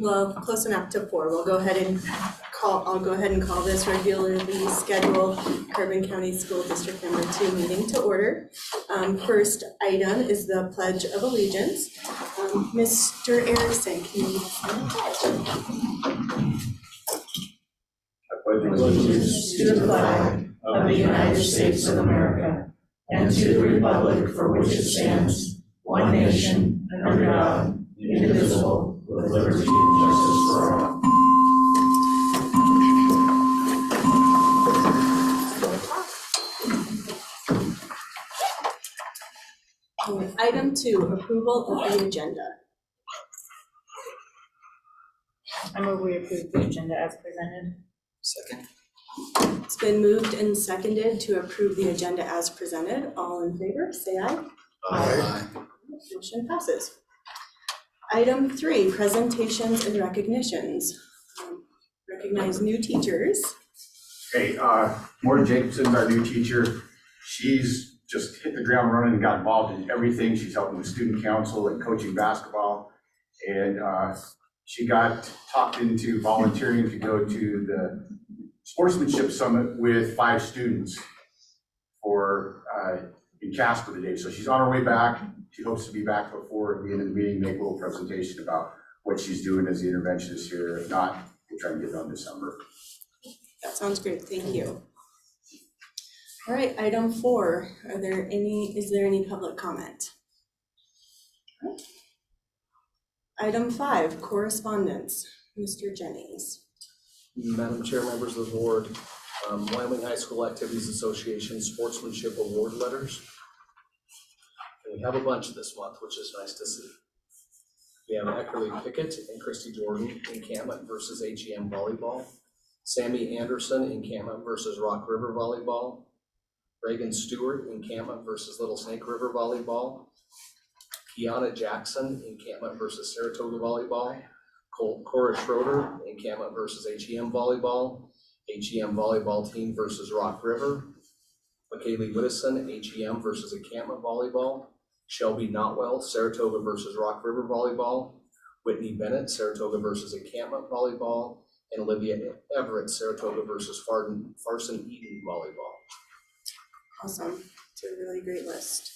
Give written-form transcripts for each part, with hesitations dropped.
Well, close enough to 4. I'll go ahead and call this regularly scheduled Carbon County School District number 2 meeting to order. First item is the Pledge of Allegiance. Mr. Erickson, can you lead us in the pledge? I pledge allegiance to the flag of the United States of America and to the republic for which it stands, one nation, under God, indivisible, with liberty and justice for all. Item 2, approval of the agenda. I move we approve the agenda as presented. Second. It's been moved and seconded to approve the agenda as presented. All in favor, say aye. Aye. Motion passes. Item 3, presentations and recognitions. Recognize new teachers. Okay, Maura Jacobson's our new teacher. She's just hit the ground running and got involved in everything. She's helping with student council and coaching basketball. And she got talked into volunteering to go to the sportsmanship summit with 5 students for in Casper today. So she's on her way back. She hopes to be back before the end of the meeting, make a little presentation about what she's doing as the interventionist here. If not, we'll try and get it on December. That sounds great, thank you. All right, item 4, is there any public comment? Item 5, correspondence. Mr. Jennings. Madam Chair, members of the board, Wyoming High School Activities Association Sportsmanship Award Letters. And we have a bunch this month, which is nice to see. We have Eckerly Pickett and Christy Jordan encampment versus HEM volleyball. Sammy Anderson encampment versus Rock River volleyball. Reagan Stewart encampment versus Little Snake River volleyball. Kiana Jackson encampment versus Saratoga volleyball. Cora Schroeder encampment versus HEM volleyball. HEM volleyball team versus Rock River. McKaylee Whittison, HEM versus encampment volleyball. Shelby Notwell, Saratoga versus Rock River volleyball. Whitney Bennett, Saratoga versus encampment volleyball. And Olivia Everett, Saratoga versus Farson Eden volleyball. Awesome, it's a really great list.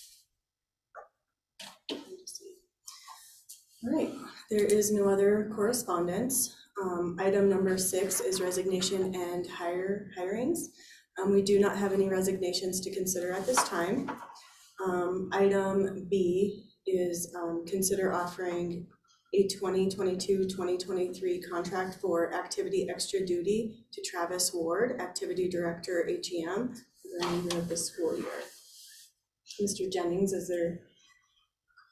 All right, there is no other correspondence. Item number 6 is resignation and hirings. We do not have any resignations to consider at this time. Item B is consider offering a 2022-2023 contract for activity extra duty to Travis Ward, Activity Director, HEM, for the remainder of the school year. Mr. Jennings, is there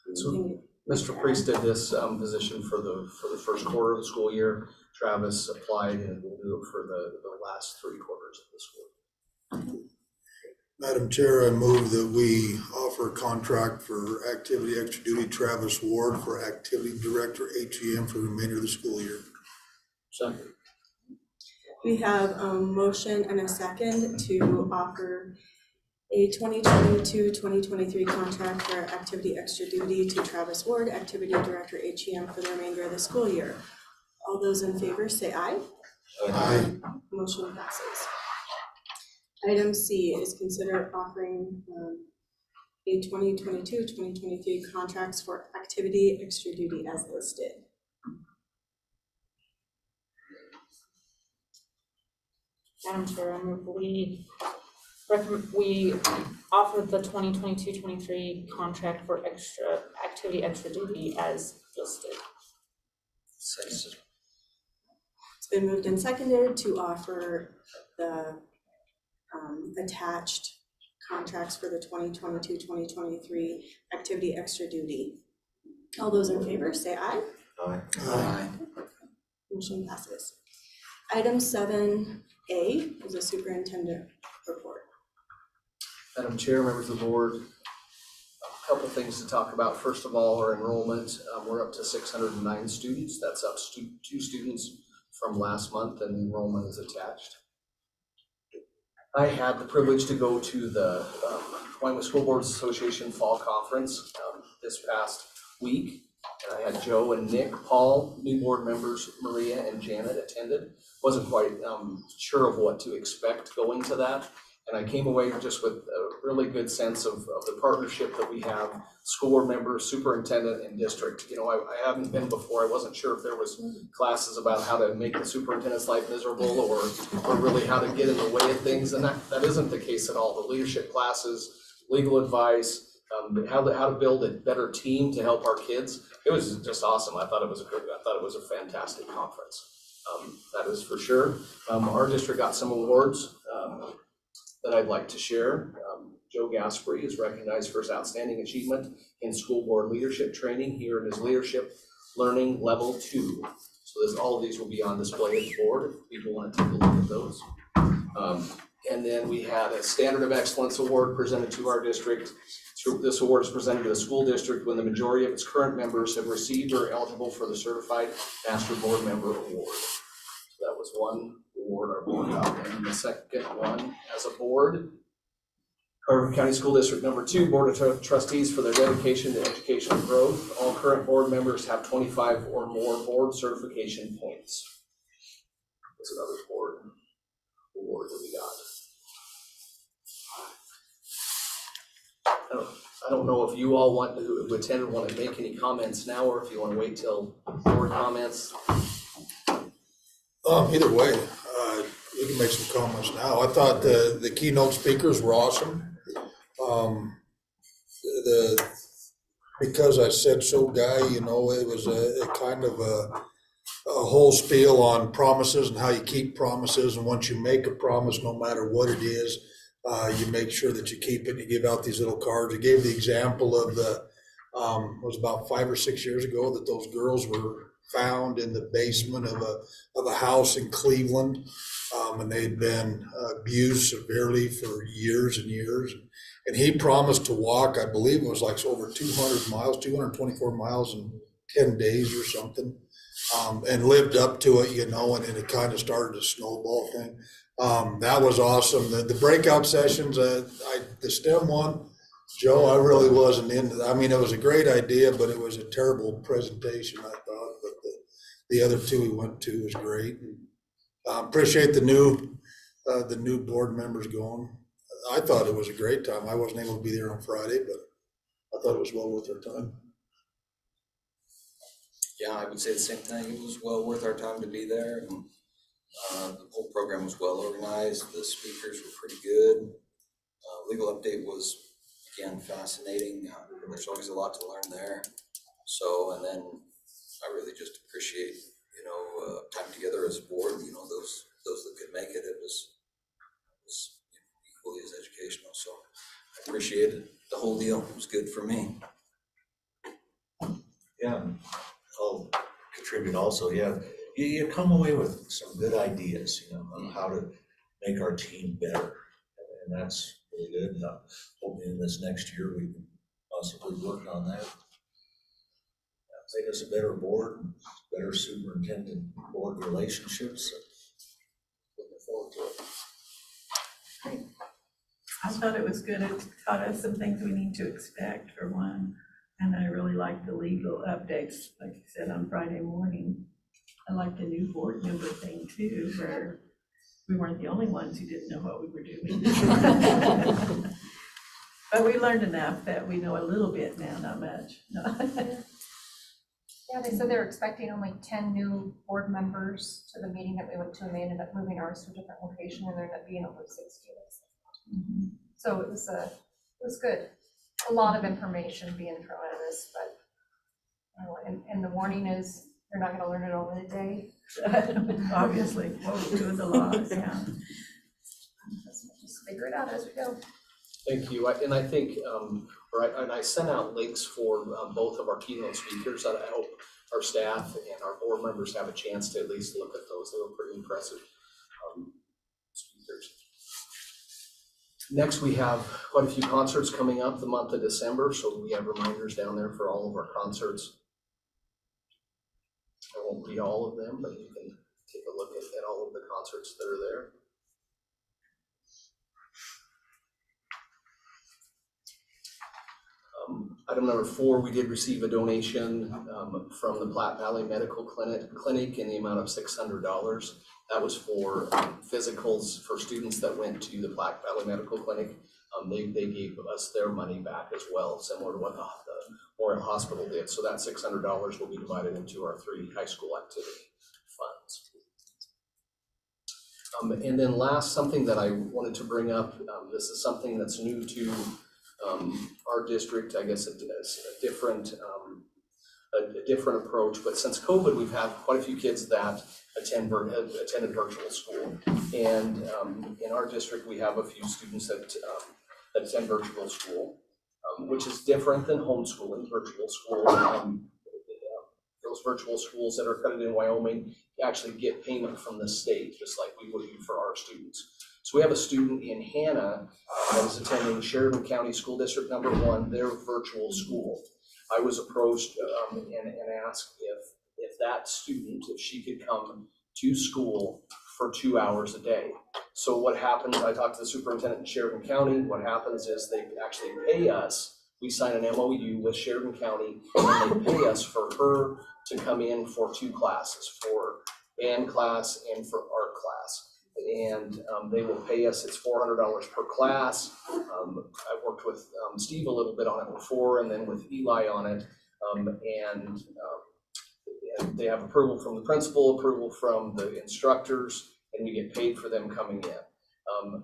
anything? Mr. Priest did this position for the first quarter of the school year. Travis applied and will do it for the last 3 quarters of the school year. Madam Chair, I move that we offer a contract for activity extra duty Travis Ward for Activity Director HEM for the remainder of the school year. Second. We have a motion and a second to offer a 2022-2023 contract for activity extra duty to Travis Ward, Activity Director HEM for the remainder of the school year. All those in favor say aye. Aye. Motion passes. Item C is consider offering a 2022-2023 contracts for activity extra duty as listed. Madam Chair, I move we offer the 2022-23 contract for activity extra duty as listed. Second. It's been moved and seconded to offer the attached contracts for the 2022-2023 activity extra duty. All those in favor say aye. Aye. Aye. Motion passes. Item 7A is a superintendent report. Madam Chair, members of the board, a couple things to talk about. First of all, our enrollment, we're up to 609 students. That's up 2 students from last month, and enrollment is attached. I had the privilege to go to the Wyoming School Boards Association Fall Conference this past week, And I had Joe and Nick, Paul, new board members, Maria and Janet attended. Wasn't quite sure of what to expect going to that. And I came away just with a really good sense of the partnership that we have, school board members, superintendent, and district. You know, I haven't been before. I wasn't sure if there was classes about how to make the superintendent's life miserable or really how to get in the way of things. And that isn't the case at all. The leadership classes, legal advice, how to build a better team to help our kids. It was just awesome. I thought it was a fantastic conference. That is for sure. Our district got some awards that I'd like to share. Joe Gaspery is recognized for his outstanding achievement in school board leadership training here in his leadership learning level 2. So all of these will be on display at the board if people want to take a look at those. And then we had a Standard of Excellence Award presented to our district. This award is presented to the school district when the majority of its current members have received or are eligible for the Certified Master Board Member Award. So that was one award our board got. And the second one, as a board, Carver County School District number 2, Board of Trustees for their dedication to educational growth. All current board members have 25 or more board certification points. That's another board award that we got. I don't know if you all who attended want to make any comments now, or if you want to wait till board comments. Either way, we can make some comments now. I thought the keynote speakers were awesome. Because I said so guy, you know, it was a kind of a whole spiel on promises and how you keep promises. And once you make a promise, no matter what it is, you make sure that you keep it. You give out these little cards. He gave the example of it was about 5 or 6 years ago that those girls were found in the basement of a house in Cleveland, and they'd been abused severely for years and years. And he promised to walk, I believe it was like over 200 miles, 224 miles in 10 days or something, and lived up to it, you know, and it kind of started a snowball thing. That was awesome. The breakout sessions, the STEM one, Joe, I really wasn't into that. I mean, it was a great idea, but it was a terrible presentation, I thought. But the other two we went to was great. Appreciate the new board members going. I thought it was a great time. I wasn't able to be there on Friday, but I thought it was well worth our time. Yeah, I would say the same thing. It was well worth our time to be there, and the whole program was well organized. The speakers were pretty good. Legal update was, again, fascinating. There's always a lot to learn there. So, and then I really just appreciate, you know, time together as a board. You know, those that could make it. It was equally as educational. So I appreciated the whole deal. It was good for me. Yeah, I'll contribute also. Yeah, you come away with some good ideas, you know, on how to make our team better, and that's really good. And hoping in this next year we can possibly work on that. Make us a better board, better superintendent board relationships. Looking forward to it. Great. I thought it was good. It taught us some things we need to expect, for one. And I really liked the legal updates, like you said, on Friday morning. I liked the new board member thing too, where we weren't the only ones who didn't know what we were doing. But we learned enough that we know a little bit now, not much. Yeah, they said they're expecting only 10 new board members to the meeting that we went to, and they ended up moving ours to a different location, and there ended up being over 60 of us. Mm-hmm. So it was good. A lot of information being thrown at us, but and the warning is you're not going to learn it all in a day. Obviously, we're doing a lot, yeah. Just figure it out as we go. Thank you. And I think, and I sent out links for both of our keynote speakers that I hope our staff and our board members have a chance to at least look at those. They were pretty impressive speakers. Next, we have quite a few concerts coming up the month of December, so we have reminders down there for all of our concerts. I won't read all of them, but you can take a look at all of the concerts that are there. Item number 4, we did receive a donation from the Platte Valley Medical Clinic in the amount of $600. That was for physicals for students that went to the Platte Valley Medical Clinic. They gave us their money back as well, similar to what the Memorial Hospital did. So that $600 will be divided into our 3 high school activity funds. And then last, something that I wanted to bring up, this is something that's new to our district, I guess a different approach, but since COVID, we've had quite a few kids that attended virtual school. And in our district, we have a few students that attend virtual school, which is different than homeschooling. Virtual school, those virtual schools that are accredited in Wyoming actually get payment from the state, just like we would do for our students. So we have a student in Hannah that is attending Sheridan County School District number 1, their virtual school. I was approached and asked if that student, if she could come to school for 2 hours a day. So what happens, I talked to the superintendent in Sheridan County, what happens is they actually pay us, we sign an MOU with Sheridan County, and they pay us for her to come in for 2 classes, for band class and for art class. And they will pay us, it's $400 per class. I've worked with Steve a little bit on it before, and then with Eli on it. And they have approval from the principal, approval from the instructors, and we get paid for them coming in.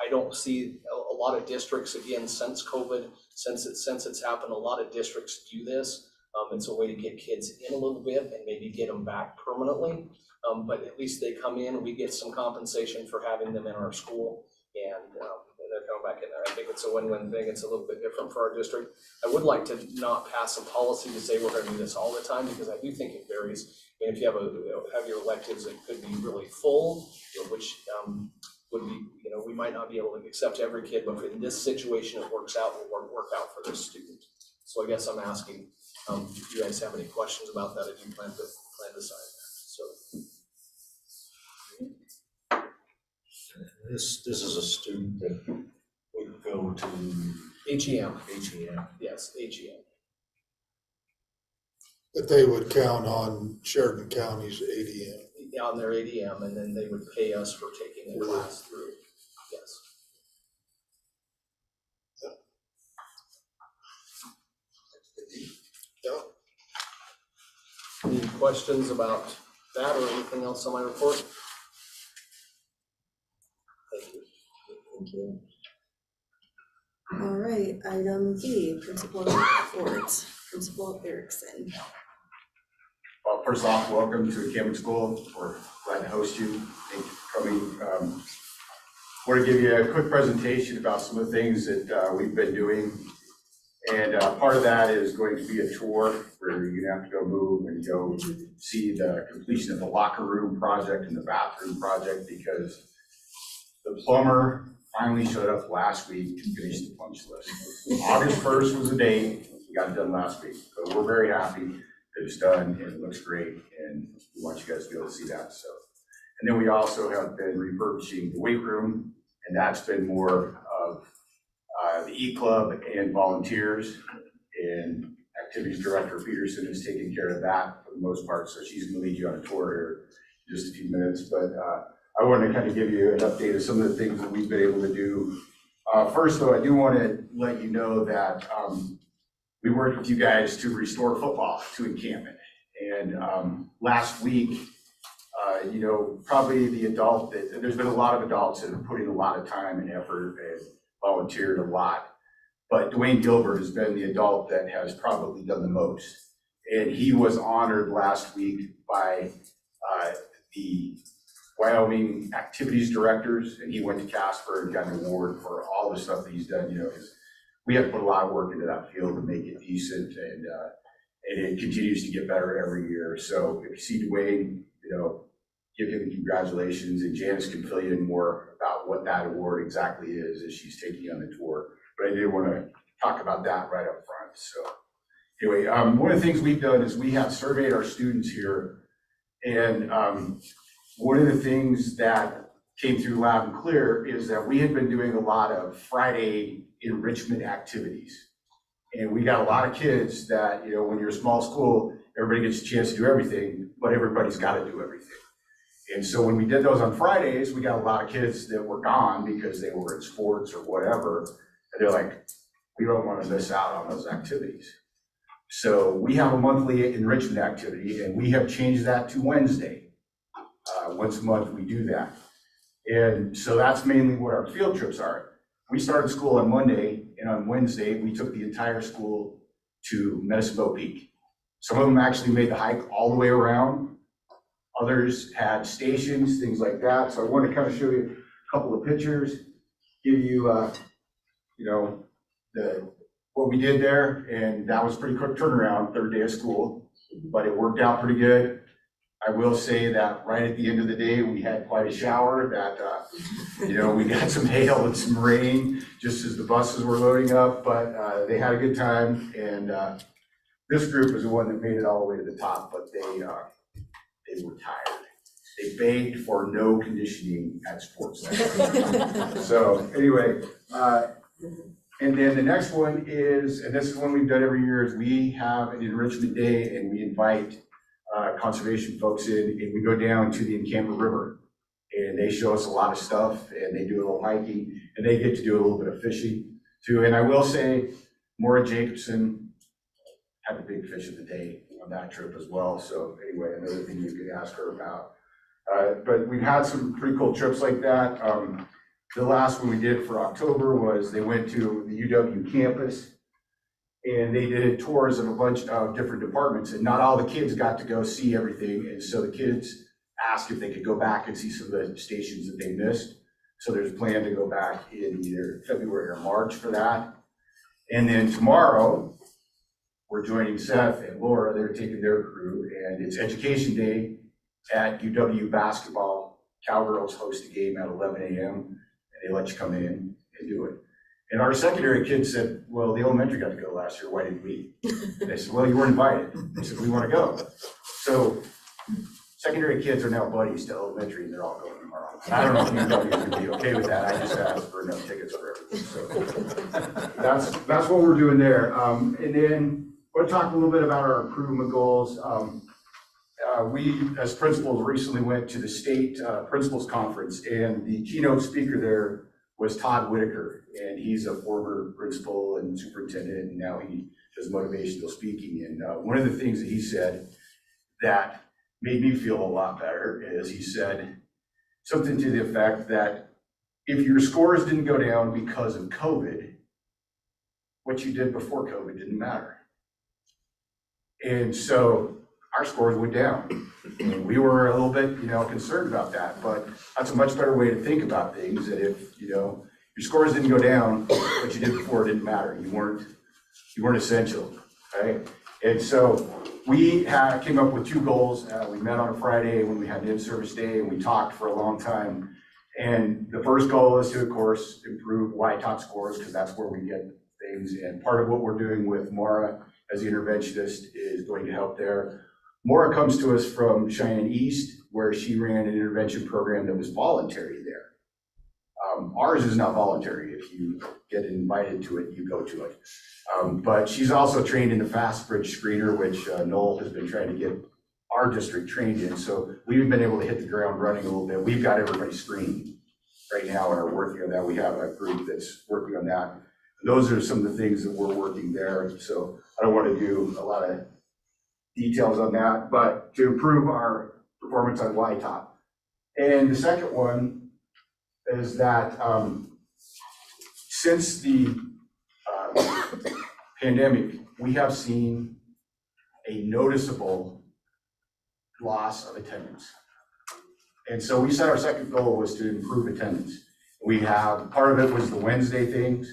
I don't see a lot of districts, again, since COVID, since it's happened, a lot of districts do this. It's a way to get kids in a little bit and maybe get them back permanently. But at least they come in and we get some compensation for having them in our school, and they're coming back in there. I think it's a win-win thing. It's a little bit different for our district. I would like to not pass a policy to say we're going to do this all the time, because I do think it varies. I mean, if you have your electives, it could be really full, which would be, we might not be able to accept every kid, but in this situation, it works out, will work out for this student. So I guess I'm asking if you guys have any questions about that, if you plan to sign that. So. This is a student that would go to HEM. HEM. Yes, HEM. But they would count on Sheridan County's ADM. On their ADM, and then they would pay us for taking the class through. Yes. Yeah. Any questions about that or anything else on my report? Thank you. Thank you. All right, item B, principal reports. Principal Erickson. Well, first off, welcome to Campbell School. We're glad to host you. Thank you for coming. Want to give you a quick presentation about some of the things that we've been doing. And part of that is going to be a tour where you're gonna have to go move and go see the completion of the locker room project and the bathroom project, because the plumber finally showed up last week to finish the punch list. August 1st was the date. We got it done last week. So we're very happy that it's done and it looks great, and we want you guys to be able to see that. So, and then we also have been refurbishing the weight room, and that's been more of the E-Club and volunteers, and Activities Director Peterson is taking care of that for the most part, so she's going to lead you on a tour here in just a few minutes. But I wanted to kind of give you an update of some of the things that we've been able to do. First, though, I do want to let you know that we worked with you guys to restore football to encampment. And last week, probably there's been a lot of adults that have put in a lot of time and effort and volunteered a lot. But Dwayne Gilbert has been the adult that has probably done the most. And he was honored last week by the Wyoming Activities Directors, and he went to Casper and got an award for all the stuff that he's done, because we have to put a lot of work into that field to make it decent, and it continues to get better every year. So if you see Dwayne, give him congratulations, and Janice can fill you in more about what that award exactly is as she's taking you on the tour. But I did want to talk about that right up front. So anyway, one of the things we've done is we have surveyed our students here, and one of the things that came through loud and clear is that we had been doing a lot of Friday enrichment activities. And we got a lot of kids that, you know, when you're a small school, everybody gets a chance to do everything, but everybody's got to do everything. And so when we did those on Fridays, we got a lot of kids that were gone because they were in sports or whatever. And they're like, we don't want to miss out on those activities. So we have a monthly enrichment activity, and we have changed that to Wednesday. Once a month we do that. And so that's mainly what our field trips are. We started school on Monday, and on Wednesday, we took the entire school to Medicine Bow Peak. Some of them actually made the hike all the way around. Others had stations, things like that. So I want to kind of show you a couple of pictures, give you, you know, what we did there, and that was a pretty quick turnaround, third day of school, but it worked out pretty good. I will say that right at the end of the day, we had quite a shower that, you know, we got some hail and some rain just as the buses were loading up, but they had a good time. And this group was the one that made it all the way to the top, but they were tired. They begged for no conditioning at sports center. So anyway, and then the next one is, and this is one we've done every year, is we have an enrichment day and we invite conservation folks in, and we go down to the Encampment River, and they show us a lot of stuff, and they do a little hiking, and they get to do a little bit of fishing too. And I will say, Maura Jacobson had the big fish of the day on that trip as well. So anyway, another thing you could ask her about. But we've had some pretty cool trips like that. The last one we did for October was they went to the UW campus, and they did tours of a bunch of different departments, and not all the kids got to go see everything. And so the kids asked if they could go back and see some of the stations that they missed. So there's a plan to go back in either February or March for that. And then tomorrow, we're joining Seth and Laura. They're taking their crew, and it's Education Day at UW basketball. Cowgirls host a game at 11 a.m. and they let you come in and do it. And our secondary kids said, well, the elementary got to go last year, why didn't we? And they said, well, you weren't invited. They said, we want to go. So secondary kids are now buddies to elementary, and they're all going tomorrow. I don't know if UW would be okay with that. I just asked for enough tickets for everything. So that's what we're doing there. And then we'll talk a little bit about our improvement goals. We, as principals, recently went to the state principals conference, and the keynote speaker there was Todd Whitaker, and he's a former principal and superintendent, and now he does motivational speaking. And one of the things that he said that made me feel a lot better is he said something to the effect that if your scores didn't go down because of COVID, what you did before COVID didn't matter. And so our scores went down. And we were a little bit, concerned about that, but that's a much better way to think about things. That if, your scores didn't go down, what you did before didn't matter. You weren't essential, right? And so we came up with two goals. We met on a Friday when we had an in-service day, and we talked for a long time. And the first goal is to, of course, improve YTOT scores, because that's where we get things. And part of what we're doing with Maura as the interventionist is going to help there. Maura comes to us from Cheyenne East, where she ran an intervention program that was voluntary there. Ours is not voluntary. If you get invited to it, you go to it. But she's also trained in the Fast Bridge Screener, which Noel has been trying to get our district trained in. So we've been able to hit the ground running a little bit. We've got everybody screened right now and are working on that. We have a group that's working on that. Those are some of the things that we're working there. So I don't want to do a lot of details on that, but to improve our performance on YTOP. And the second one is that since the pandemic, we have seen a noticeable loss of attendance. And so we said our second goal was to improve attendance. Part of it was the Wednesday things.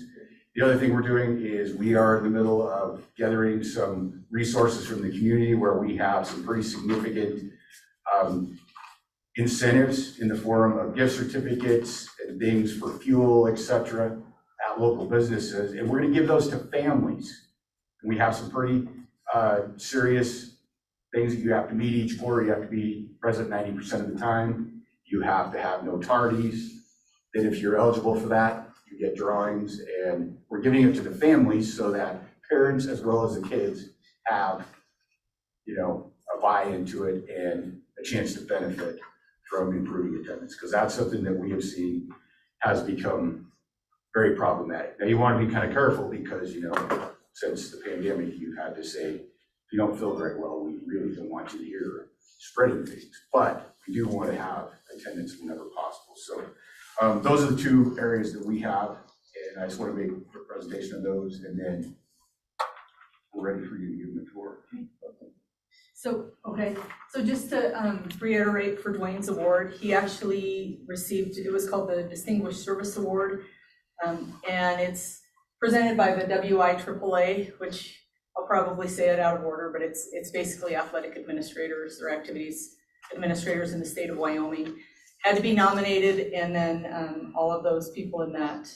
The other thing we're doing is we are in the middle of gathering some resources from the community where we have some pretty significant incentives in the form of gift certificates and things for fuel, et cetera, at local businesses. And we're going to give those to families. And we have some pretty serious things that you have to meet each quarter. You have to be present 90% of the time. You have to have no tardies. Then if you're eligible for that, you get drawings, and we're giving it to the families so that parents as well as the kids have, you know, a buy-in to it and a chance to benefit from improving attendance, because that's something that we have seen has become very problematic. Now, you want to be kind of careful because, you know, since the pandemic, you've had to say, if you don't feel very well, we really don't want you to hear spreading things, but we do want to have attendance whenever possible. So those are the two areas that we have, and I just want to make a presentation of those, and then we're ready for you to give them a tour. So, okay, so just to reiterate for Dwayne's award, he actually received, it was called the Distinguished Service Award, and it's presented by the WIAAA, which I'll probably say it out of order, but it's basically athletic administrators or activities administrators in the state of Wyoming. Had to be nominated, and then all of those people in that,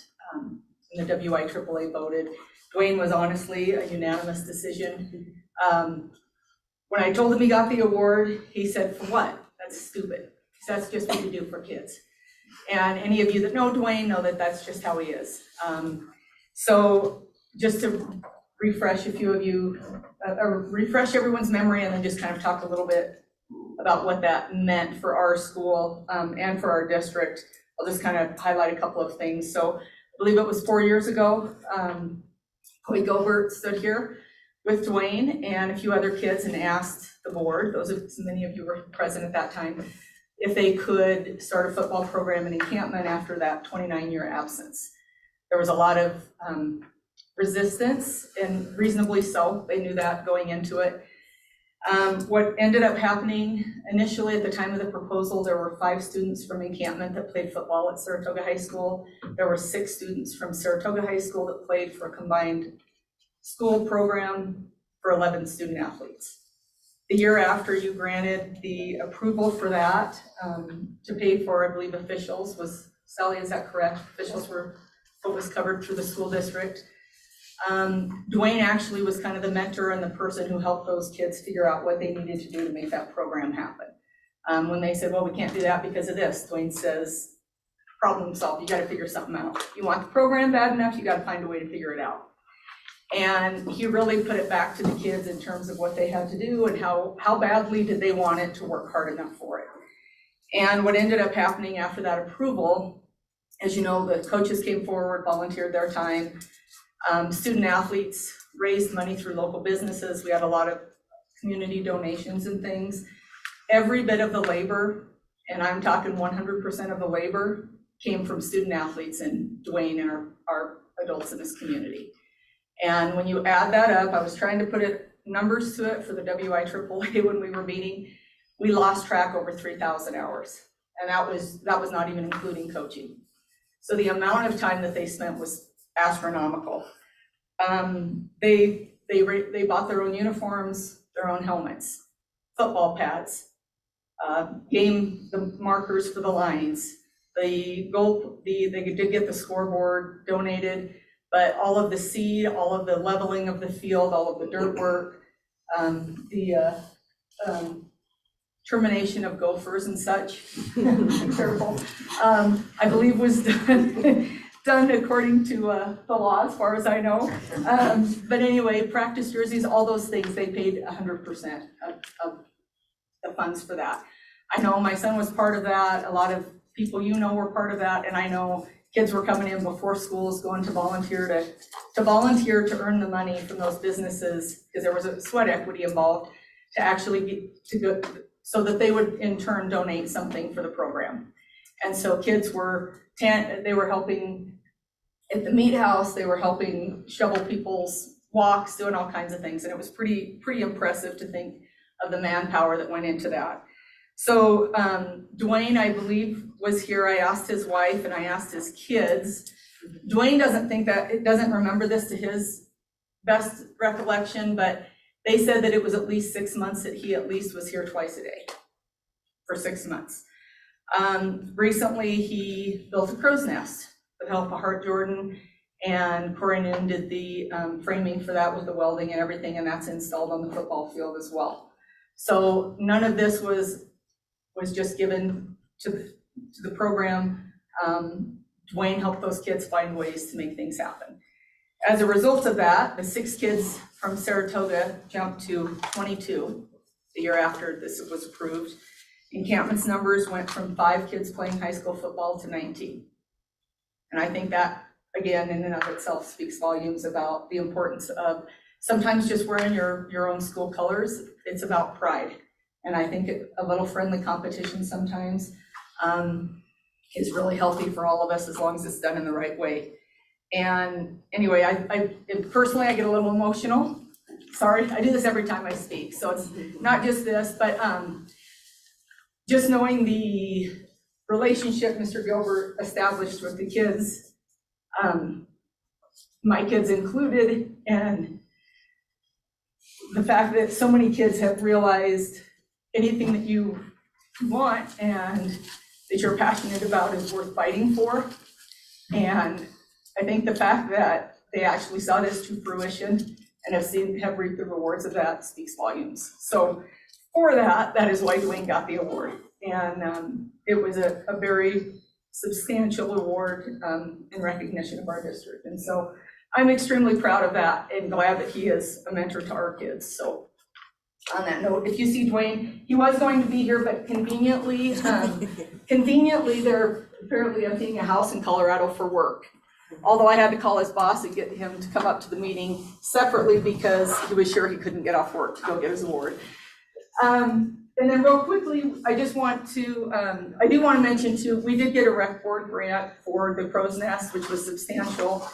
in the WIAAA voted. Dwayne was honestly a unanimous decision. When I told him he got the award, he said, "For what? That's stupid. That's just what you do for kids." And any of you that know Dwayne know that that's just how he is. So just to refresh a few of you, or refresh everyone's memory, and then just kind of talk a little bit about what that meant for our school and for our district. I'll just kind of highlight a couple of things. So I believe it was 4 years ago, Coy Gilbert stood here with Dwayne and a few other kids and asked the board, many of you were present at that time, if they could start a football program in encampment after that 29-year absence. There was a lot of resistance, and reasonably so. They knew that going into it. What ended up happening initially at the time of the proposal, there were 5 students from encampment that played football at Saratoga High School. There were 6 students from Saratoga High School that played for a combined school program for 11 student athletes. The year after you granted the approval for that to pay for, I believe, officials was, Sally, is that correct? Officials were what was covered through the school district. Dwayne actually was kind of the mentor and the person who helped those kids figure out what they needed to do to make that program happen. When they said, well, we can't do that because of this, Dwayne says, problem solved, you got to figure something out. You want the program bad enough, you got to find a way to figure it out. And he really put it back to the kids in terms of what they had to do and how badly did they want it to work hard enough for it. And what ended up happening after that approval, as you know, the coaches came forward, volunteered their time. Student athletes raised money through local businesses. We had a lot of community donations and things. Every bit of the labor, and I'm talking 100% of the labor, came from student athletes and Dwayne and our adults in this community. And when you add that up, I was trying to put numbers to it for the WIAAA when we were meeting. We lost track over 3,000 hours, and that was not even including coaching. So the amount of time that they spent was astronomical. They bought their own uniforms, their own helmets, football pads, the markers for the lines. They did get the scoreboard donated, but all of the seed, all of the leveling of the field, all of the dirt work, the termination of gophers and such, careful, I believe was done according to the law, as far as I know. But anyway, practice jerseys, all those things, they paid 100% of the funds for that. I know my son was part of that. A lot of people you know were part of that, and I know kids were coming in before schools going to volunteer to earn the money from those businesses, because there was a sweat equity involved, to actually go so that they would in turn donate something for the program. And so kids they were helping at the meat house, they were helping shovel people's walks, doing all kinds of things, and it was pretty impressive to think of the manpower that went into that. So Dwayne, I believe, was here. I asked his wife and I asked his kids. Dwayne doesn't remember this to his best recollection, but they said that it was at least 6 months that he at least was here twice a day for 6 months. Recently, he built a crow's nest with help of Hart Jordan, and Corey Noon did the framing for that with the welding and everything, and that's installed on the football field as well. So none of this was just given to the program. Dwayne helped those kids find ways to make things happen. As a result of that, the 6 kids from Saratoga jumped to 22 the year after this was approved. Encampment's numbers went from 5 kids playing high school football to 19. And I think that, again, in and of itself speaks volumes about the importance of sometimes just wearing your own school colors. It's about pride. And I think a little friendly competition sometimes is really healthy for all of us as long as it's done in the right way. And anyway, I personally, I get a little emotional. Sorry, I do this every time I speak. So it's not just this, but just knowing the relationship Mr. Gilbert established with the kids, my kids included, and the fact that so many kids have realized anything that you want and that you're passionate about is worth fighting for. And I think the fact that they actually saw this to fruition and have reaped the rewards of that speaks volumes. So for that is why Dwayne got the award. And it was a very substantial award in recognition of our district. And so I'm extremely proud of that and glad that he is a mentor to our kids. So on that note, if you see Dwayne, he was going to be here, but conveniently they're apparently emptying a house in Colorado for work. Although I had to call his boss and get him to come up to the meeting separately because he was sure he couldn't get off work to go get his award. And then real quickly, I just want to, I do want to mention too, we did get a rec board grant for the Crow's Nest, which was substantial,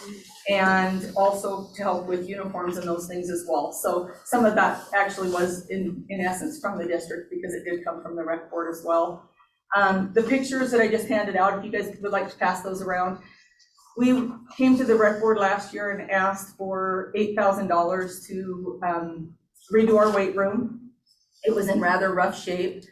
and also to help with uniforms and those things as well. So some of that actually was in essence from the district because it did come from the rec board as well. The pictures that I just handed out, if you guys would like to pass those around, we came to the rec board last year and asked for $8,000 to redo our weight room. It was in rather rough shape,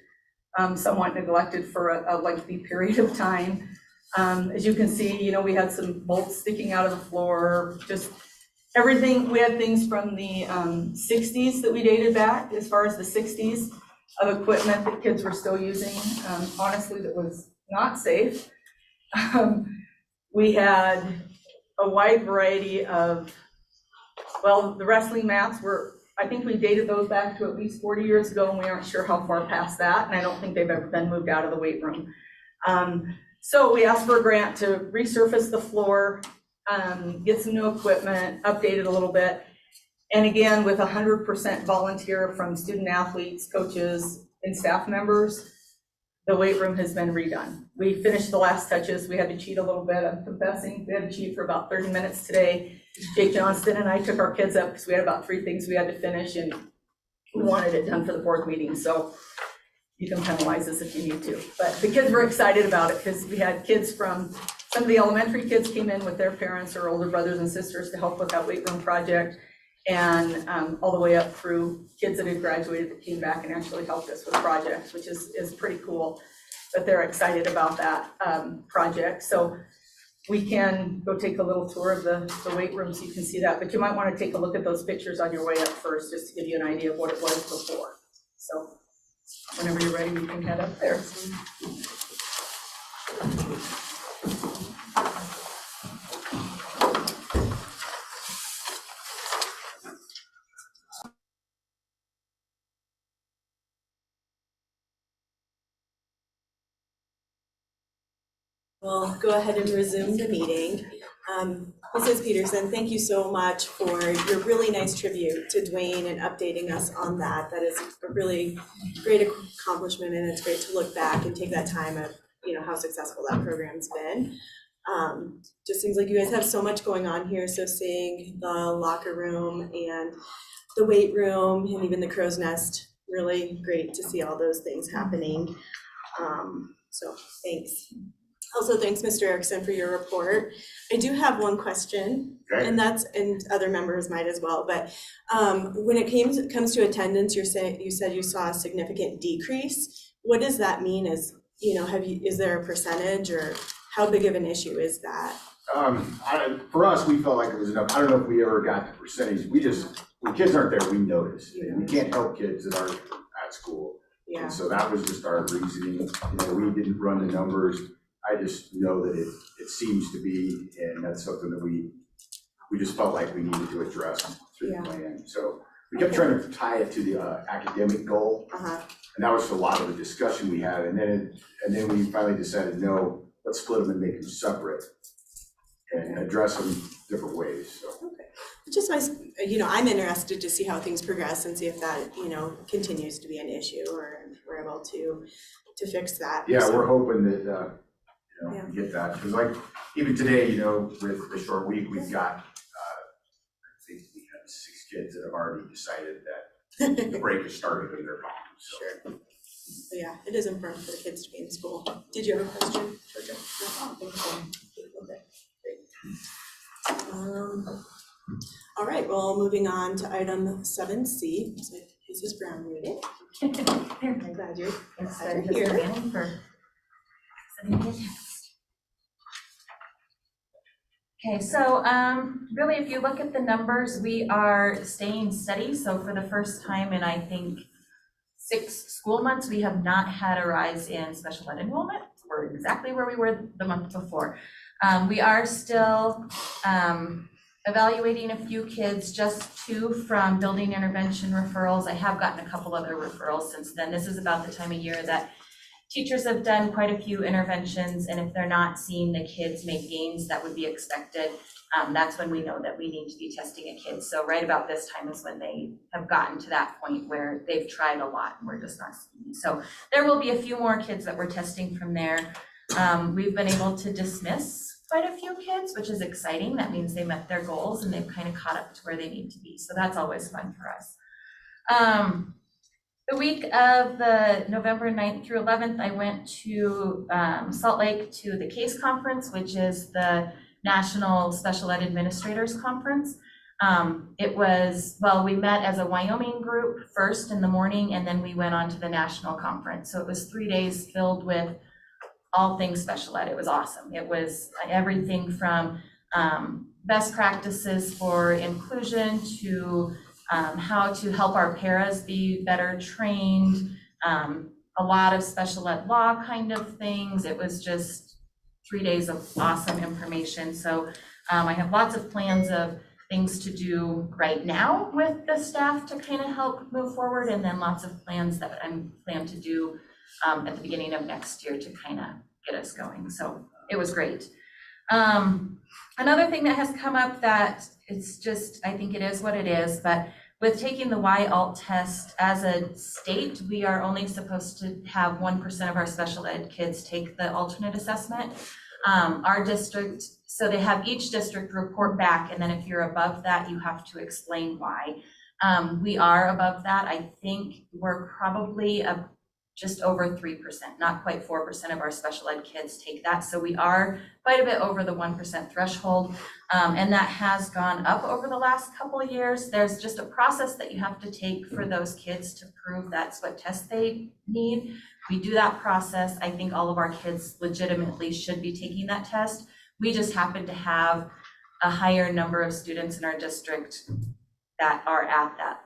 somewhat neglected for a lengthy period of time. As you can see, we had some bolts sticking out of the floor, just everything. We had things from the 60s that we dated back, as far as the 60s, of equipment that kids were still using, honestly, that was not safe. We had a wide variety of, well, the wrestling mats were, I think we dated those back to at least 40 years ago, and we aren't sure how far past that, and I don't think they've ever been moved out of the weight room. So we asked for a grant to resurface the floor, get some new equipment, update it a little bit, and again, with 100% volunteer from student athletes, coaches, and staff members, the weight room has been redone. We finished the last touches. We had to cheat a little bit, I'm confessing. We had to cheat for about 30 minutes today. Jake Johnston and I took our kids up because we had about 3 things we had to finish and we wanted it done for the board meeting. So you can penalize us if you need to. But the kids were excited about it because we had kids from, some of the elementary kids came in with their parents or older brothers and sisters to help with that weight room project. And all the way up through kids that had graduated that came back and actually helped us with projects, which is pretty cool that they're excited about that project. So we can go take a little tour of the weight room so you can see that, but you might want to take a look at those pictures on your way up first, just to give you an idea of what it was before. So whenever you're ready, you can head up there. We'll go ahead and resume the meeting. Mrs. Peterson, thank you so much for your really nice tribute to Dwayne and updating us on that. That is a really great accomplishment, and it's great to look back and take that time of how successful that program's been. Just seems like you guys have so much going on here. So seeing the locker room and the weight room and even the Crow's Nest, really great to see all those things happening. So thanks. Also, thanks, Mr. Erickson, for your report. I do have one question, Okay. and other members might as well. But when it comes to attendance, you said you saw a significant decrease. What does that mean? Is there a percentage, or how big of an issue is that? For us, we felt like it was enough. I don't know if we ever got the percentage. When kids aren't there, we notice. Yeah. We can't help kids that are at school. Yeah. And so that was just our reasoning. We didn't run the numbers. I just know that it seems to be, and that's something that we we just felt like we needed to address through the Yeah. plan. So we kept trying to tie it to the academic goal, and that was a lot of the discussion we had. And then we finally decided, no, let's split them and make them separate and address them different ways, so. Okay. It's just nice, I'm interested to see how things progress and see if that, continues to be an issue or we're able to fix that. Yeah, So- we're hoping that, Yeah. we get that, because like, even today, with the short week, we've got, I think we have 6 kids that have already decided that the break has started and they're home, so. Sure. But yeah, it is important for the kids to be in school. Did you have a question, Georgia? No, I don't think so. Okay, great. All right, well, moving on to item 7C, so Mrs. Brown reading. I'm glad you're here. Okay, so really, if you look at the numbers, we are staying steady. So for the first time in, I think, 6 school months, we have not had a rise in special ed enrollment. We're exactly where we were the month before. We are still evaluating a few kids, just 2 from building intervention referrals. I have gotten a couple other referrals since then. This is about the time of year that teachers have done quite a few interventions, and if they're not seeing the kids make gains that would be expected, that's when we know that we need to be testing a kid. So right about this time is when they have gotten to that point where they've tried a lot and we're just not seeing. So there will be a few more kids that we're testing from there. We've been able to dismiss quite a few kids, which is exciting. That means they met their goals and they've kind of caught up to where they need to be. So that's always fun for us. The week of the November 9th through 11th, I went to Salt Lake to the CASE conference, which is the National Special Ed Administrators Conference. We met as a Wyoming group first in the morning, and then we went on to the national conference. So it was 3 days filled with all things special ed. It was awesome. It was everything from best practices for inclusion to how to help our paras be better trained, a lot of special ed law kind of things. It was just 3 days of awesome information. So I have lots of plans of things to do right now with the staff to kind of help move forward, and then lots of plans that I'm planned to do at the beginning of next year to kind of get us going. So it was great. Another thing that has come up that it's just, I think it is what it is, but with taking the Y-ALT test as a state, we are only supposed to have 1% of our special ed kids take the alternate assessment. Our district, so they have each district report back, and then if you're above that, you have to explain why. We are above that. I think we're probably just over 3%, not quite 4% of our special ed kids take that. So we are quite a bit over the 1% threshold. And that has gone up over the last couple of years. There's just a process that you have to take for those kids to prove that's what test they need. We do that process. I think all of our kids legitimately should be taking that test. We just happen to have a higher number of students in our district that are at that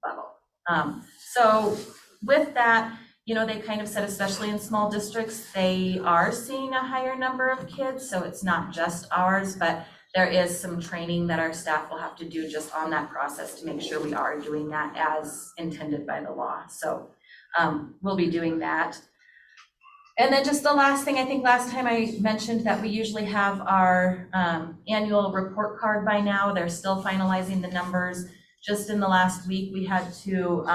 level. So with that, they kind of said, especially in small districts, they are seeing a higher number of kids. So it's not just ours, but there is some training that our staff will have to do just on that process to make sure we are doing that as intended by the law. So we'll be doing that. And then just the last thing, I think last time I mentioned that we usually have our annual report card by now. They're still finalizing the numbers. Just in the last week, we had to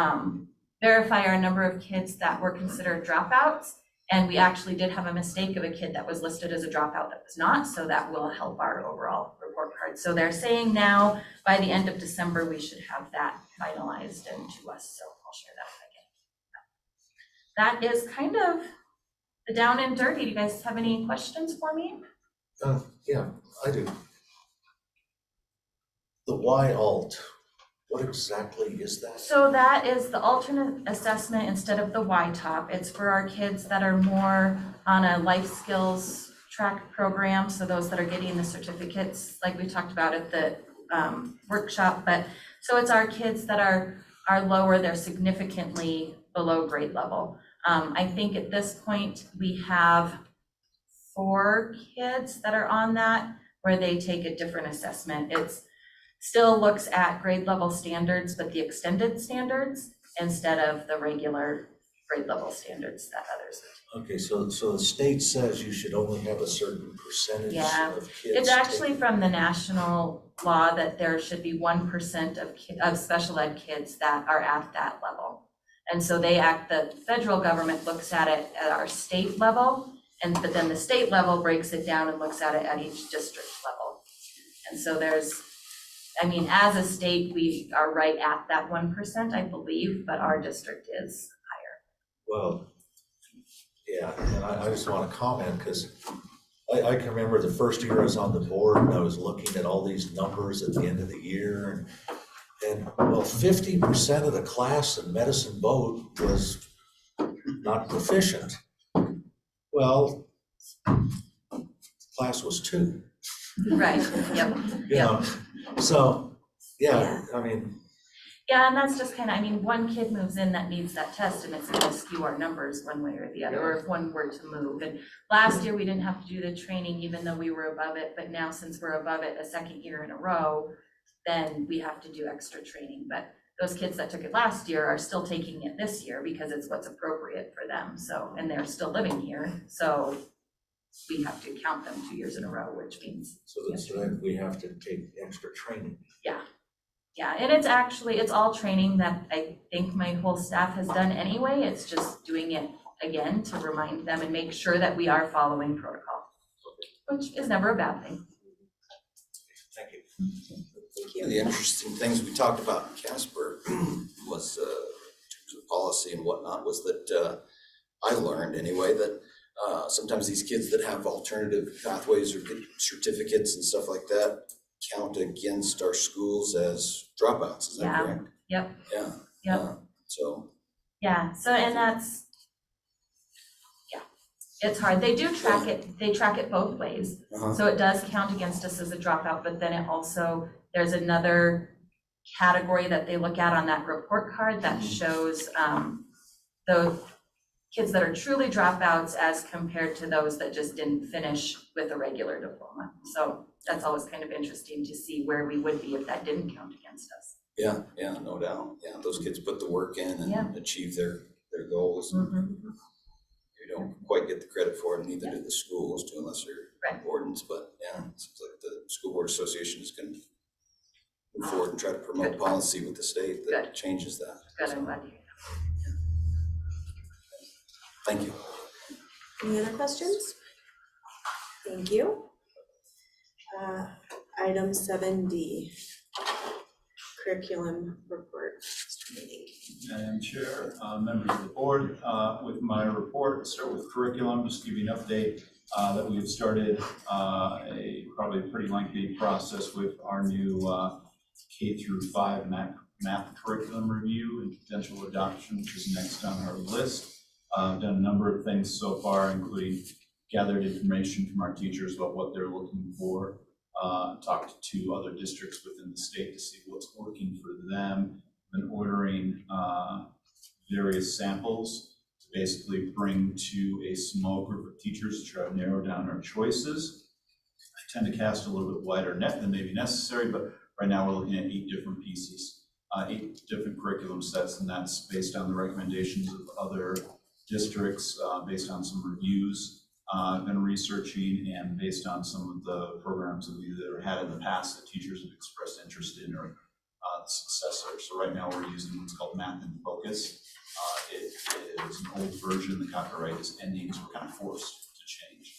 verify our number of kids that were considered dropouts. And we actually did have a mistake of a kid that was listed as a dropout that was not, so that will help our overall report card. So they're saying now by the end of December, we should have that finalized and to us, so I'll share that again. That is kind of the down and dirty. Do you guys have any questions for me? Yeah, I do. The Y-ALT, what exactly is that? So that is the alternate assessment instead of the Y-top. It's for our kids that are more on a life skills track program. So those that are getting the certificates, like we talked about at the workshop. But so it's our kids that are lower, they're significantly below grade level. I think at this point we have 4 kids that are on that where they take a different assessment. still looks at grade level standards, but the extended standards instead of the regular grade level standards that others would. Okay, so the state says you should only have a certain percentage Yeah, of kids. It's actually from the national law that there should be 1% of special ed kids that are at that level. And so the federal government looks at it at our state level, but then the state level breaks it down and looks at it at each district level. And so as a state, we are right at that 1%, I believe, but our district is higher. Well, yeah, and I just want to comment because I can remember the first year I was on the board and I was looking at all these numbers at the end of the year and 50% of the class in Medicine Boat was not proficient. Well, class was 2. Right, yep. You know, so, yeah, I mean. Yeah, and that's just one kid moves in that needs that test and it's gonna skew our numbers one way or the other, or if one were to move. And last year, we didn't have to do the training even though we were above it, but now since we're above it a second year in a row, then we have to do extra training. But those kids that took it last year are still taking it this year because it's what's appropriate for them, so, and they're still living here, so we have to count them 2 years in a row, which means. So then we have to take extra training. Yeah, and it's all training that I think my whole staff has done anyway. It's just doing it again to remind them and make sure that we are following protocol, which is never a bad thing. Thank you. Thank you. The interesting things we talked about in Casper was, in terms of policy and whatnot, was that I learned anyway that sometimes these kids that have alternative pathways or get certificates and stuff like that count against our schools as dropouts. Is that correct? Yep. Yeah. Yep. So. Yeah, so, and it's hard. They do track it, they track it both ways. So it does count against us as a dropout, but then it also, there's another category that they look at on that report card that shows the kids that are truly dropouts as compared to those that just didn't finish with a regular diploma. So that's always kind of interesting to see where we would be if that didn't count against us. Yeah, no doubt. Yeah, those kids put the work in and achieve their goals. You don't quite get the credit for it, neither do the schools to a lesser importance, but yeah, it seems like the School Board Association is going to move forward and try to promote policy with the state that changes that. Good, I'm glad to hear that. Thank you. Any other questions? Thank you. Item 7D, curriculum report. Mr. Meeting. Madam Chair, members of the board, with my report, start with curriculum, just give you an update that we've started a probably pretty lengthy process with our new K through 5 math curriculum review and potential adoption, which is next on our list. I've done a number of things so far, including gathered information from our teachers about what they're looking for, talked to other districts within the state to see what's working for them, been ordering various samples to basically bring to a small group of teachers to try to narrow down our choices. I tend to cast a little bit wider net than may be necessary, but right now we're looking at 8 different pieces, 8 different curriculum sets, and that's based on the recommendations of other districts, based on some reviews I've been researching, and based on some of the programs that we've either had in the past that teachers have expressed interest in or successor. So right now we're using what's called Math in Focus. It is an old version. The copyright is ending, so we're kind of forced to change.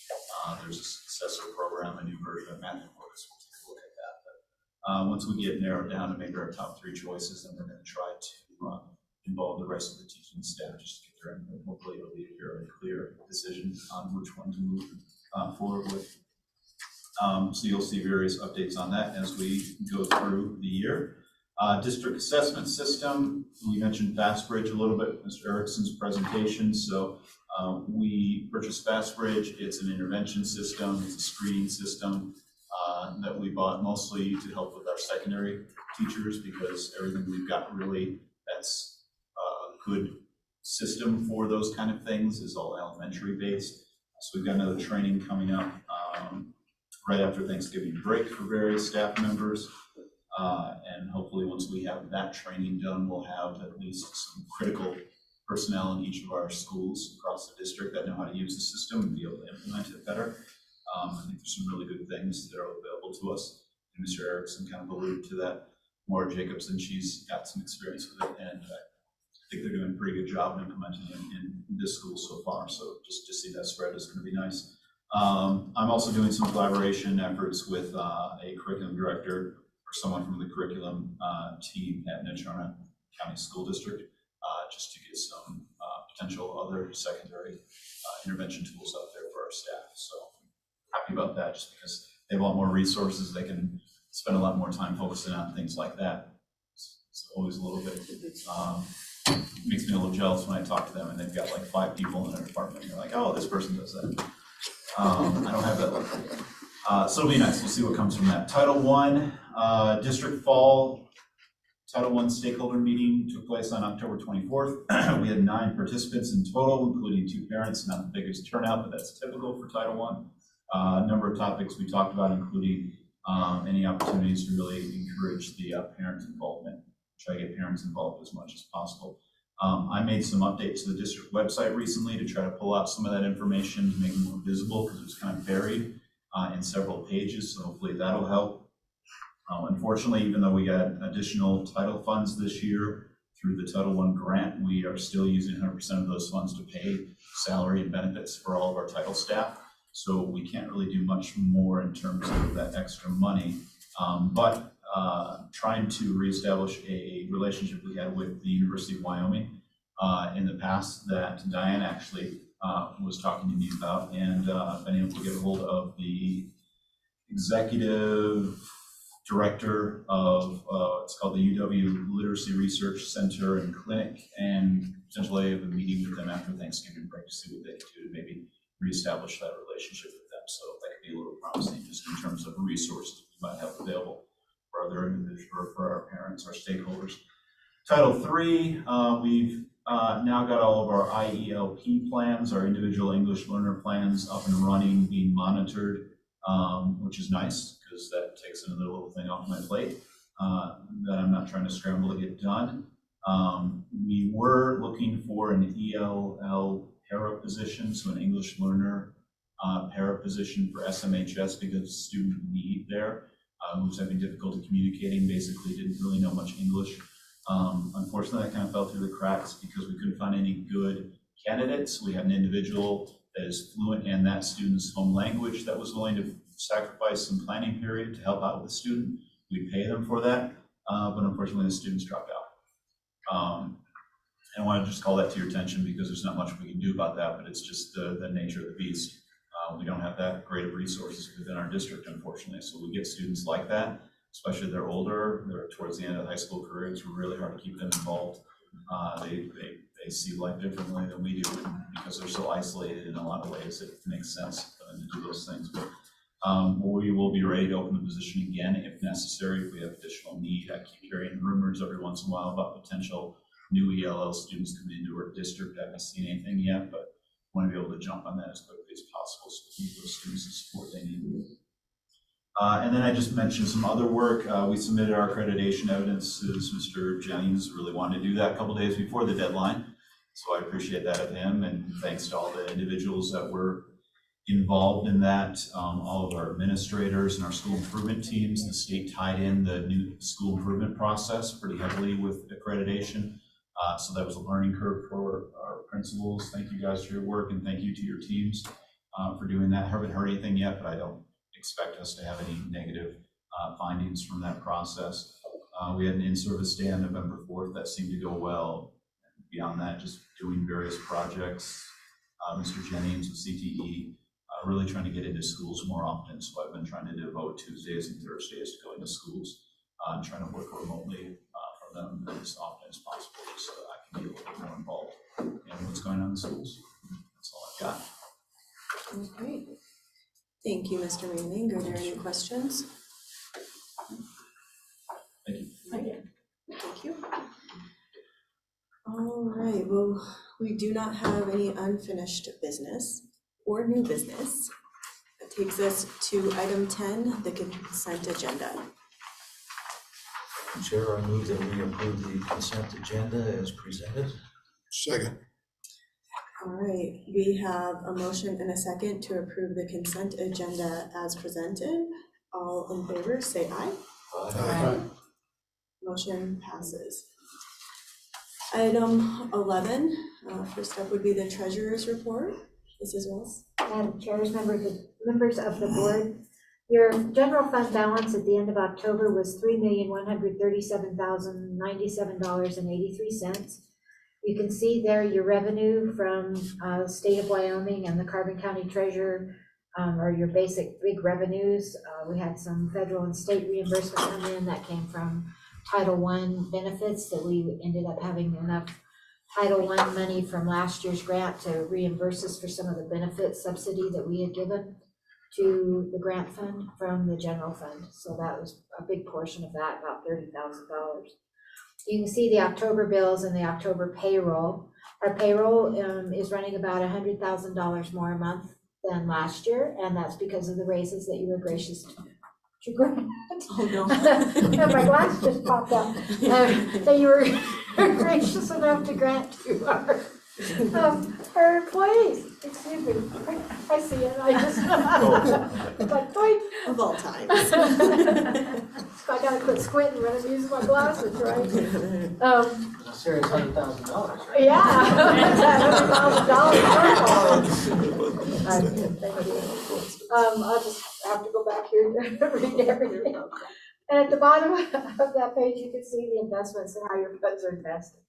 There's a successor program, a new version of Math in Focus. We'll take a look at that. But once we get narrowed down to maybe our top 3 choices, then we're going to try to involve the rest of the teaching staff just to get their input. Hopefully it'll be a very clear decision on which one to move forward with. So you'll see various updates on that as we go through the year. District assessment system, we mentioned FastBridge a little bit, Mr. Erickson's presentation. So we purchased FastBridge. It's an intervention system, it's a screening system that we bought mostly to help with our secondary teachers, because everything we've got really that's a good system for those kind of things is all elementary based. So we've got another training coming up right after Thanksgiving break for various staff members. And hopefully, once we have that training done, we'll have at least some critical personnel in each of our schools across the district that know how to use the system and be able to implement it better. I think there's some really good things that are available to us. And Mr. Erickson kind of alluded to that. Maura Jacobson, she's got some experience with it, and I think they're doing a pretty good job implementing it in this school so far. So just to see that spread is going to be nice. I'm also doing some collaboration efforts with a curriculum director or someone from the curriculum team at Natrona County School District, just to get some potential other secondary intervention tools out there for our staff. So happy about that, just because they have a lot more resources. They can spend a lot more time focusing on things like that. It's always a little bit, makes me a little jealous when I talk to them and they've got like 5 people in their department. And you're like, oh, this person does that. I don't have that luxury. So it'll be nice. We'll see what comes from that. Title I, District Fall Title I stakeholder meeting took place on October 24th. We had 9 participants in total, including 2 parents. Not the biggest turnout, but that's typical for Title I. A number of topics we talked about, including any opportunities to really encourage the parent involvement, try to get parents involved as much as possible. I made some updates to the district website recently to try to pull out some of that information to make it more visible, because it was kind of buried in several pages, so hopefully that'll help. Unfortunately, even though we got additional title funds this year through the Title I grant, we are still using 100% of those funds to pay salary and benefits for all of our title staff. So we can't really do much more in terms of that extra money, but trying to reestablish a relationship we had with the University of Wyoming in the past that Diane actually was talking to me about, and been able to get a hold of the executive director of it's called the UW Literacy Research Center and Clinic, and potentially have a meeting with them after Thanksgiving break to see what they can do to maybe reestablish that relationship with them. So that could be a little promising just in terms of resources we might have available for other individuals or for our parents, our stakeholders. Title III, we've now got all of our IELP plans, our individual English learner plans, up and running, being monitored, which is nice because that takes another little thing off my plate that I'm not trying to scramble to get done. We were looking for an ELL para position, so an English learner para position for SMHS, because the student need there who's having difficulty communicating, basically didn't really know much English. Unfortunately, that kind of fell through the cracks because we couldn't find any good candidates. We had an individual that is fluent in that student's home language that was willing to sacrifice some planning period to help out with the student. We pay them for that, but unfortunately the students dropped out. And I want to just call that to your attention because there's not much we can do about that, but it's just the nature of the beast. We don't have that great of resources within our district, unfortunately. So we get students like that, especially if they're older, they're towards the end of high school career. It's really hard to keep them involved. They see life differently than we do because they're so isolated in a lot of ways. It makes sense for them to do those things. But we will be ready to open the position again if necessary, if we have additional need. I keep hearing rumors every once in a while about potential new ELL students coming into our district. I haven't seen anything yet, but I want to be able to jump on that as quickly as possible so we can give those students the support they need. And then I just mentioned some other work. We submitted our accreditation evidences. Mr. Jennings really wanted to do that a couple days before the deadline. So I appreciate that of him, and thanks to all the individuals that were involved in that, all of our administrators and our school improvement teams. The state tied in the new school improvement process pretty heavily with accreditation. So that was a learning curve for our principals. Thank you guys for your work, and thank you to your teams for doing that. I haven't heard anything yet, but I don't expect us to have any negative findings from that process. We had an in-service day on November 4th that seemed to go well. Beyond that, just doing various projects. Mr. Jennings with CTE, really trying to get into schools more often. So I've been trying to devote Tuesdays and Thursdays to going to schools and trying to work remotely from them as often as possible so that I can be a little bit more involved in what's going on in schools. That's all I've got. Great. Thank you, Mr. Manning. Are there any questions? Thank you. Thank you. All right, well, we do not have any unfinished business or new business. That takes us to item 10, the consent agenda. Chair, I move that we approve the consent agenda as presented. Second. All right, we have a motion and a second to approve the consent agenda as presented. All in favor, say aye. Aye. Motion passes. Item 11, first up would be the treasurer's report. Mrs. Wells. Madam Chair, members of the board, your general fund balance at the end of October was $3,137,097.83. You can see there your revenue from the state of Wyoming and the Carbon County Treasurer are your basic big revenues. We had some federal and state reimbursement come in that came from Title I benefits that we ended up having enough Title I money from last year's grant to reimburse us for some of the benefit subsidy that we had given to the grant fund from the general fund. So that was a big portion of that, about $30,000. You can see the October bills and the October payroll. Our payroll is running about $100,000 more a month than last year, and that's because of the raises that you were gracious to grant. Oh, no. And my glass just popped up. That you were gracious enough to grant to our employees. Excuse me. I see it. I just, like, boing. Of all times. I gotta quit squinting when I'm using my glasses, right? A serious $100,000, right? Yeah. $100,000. Thank you. I'll just have to go back here and read everything. And at the bottom of that page, you can see the investments and how your funds are invested.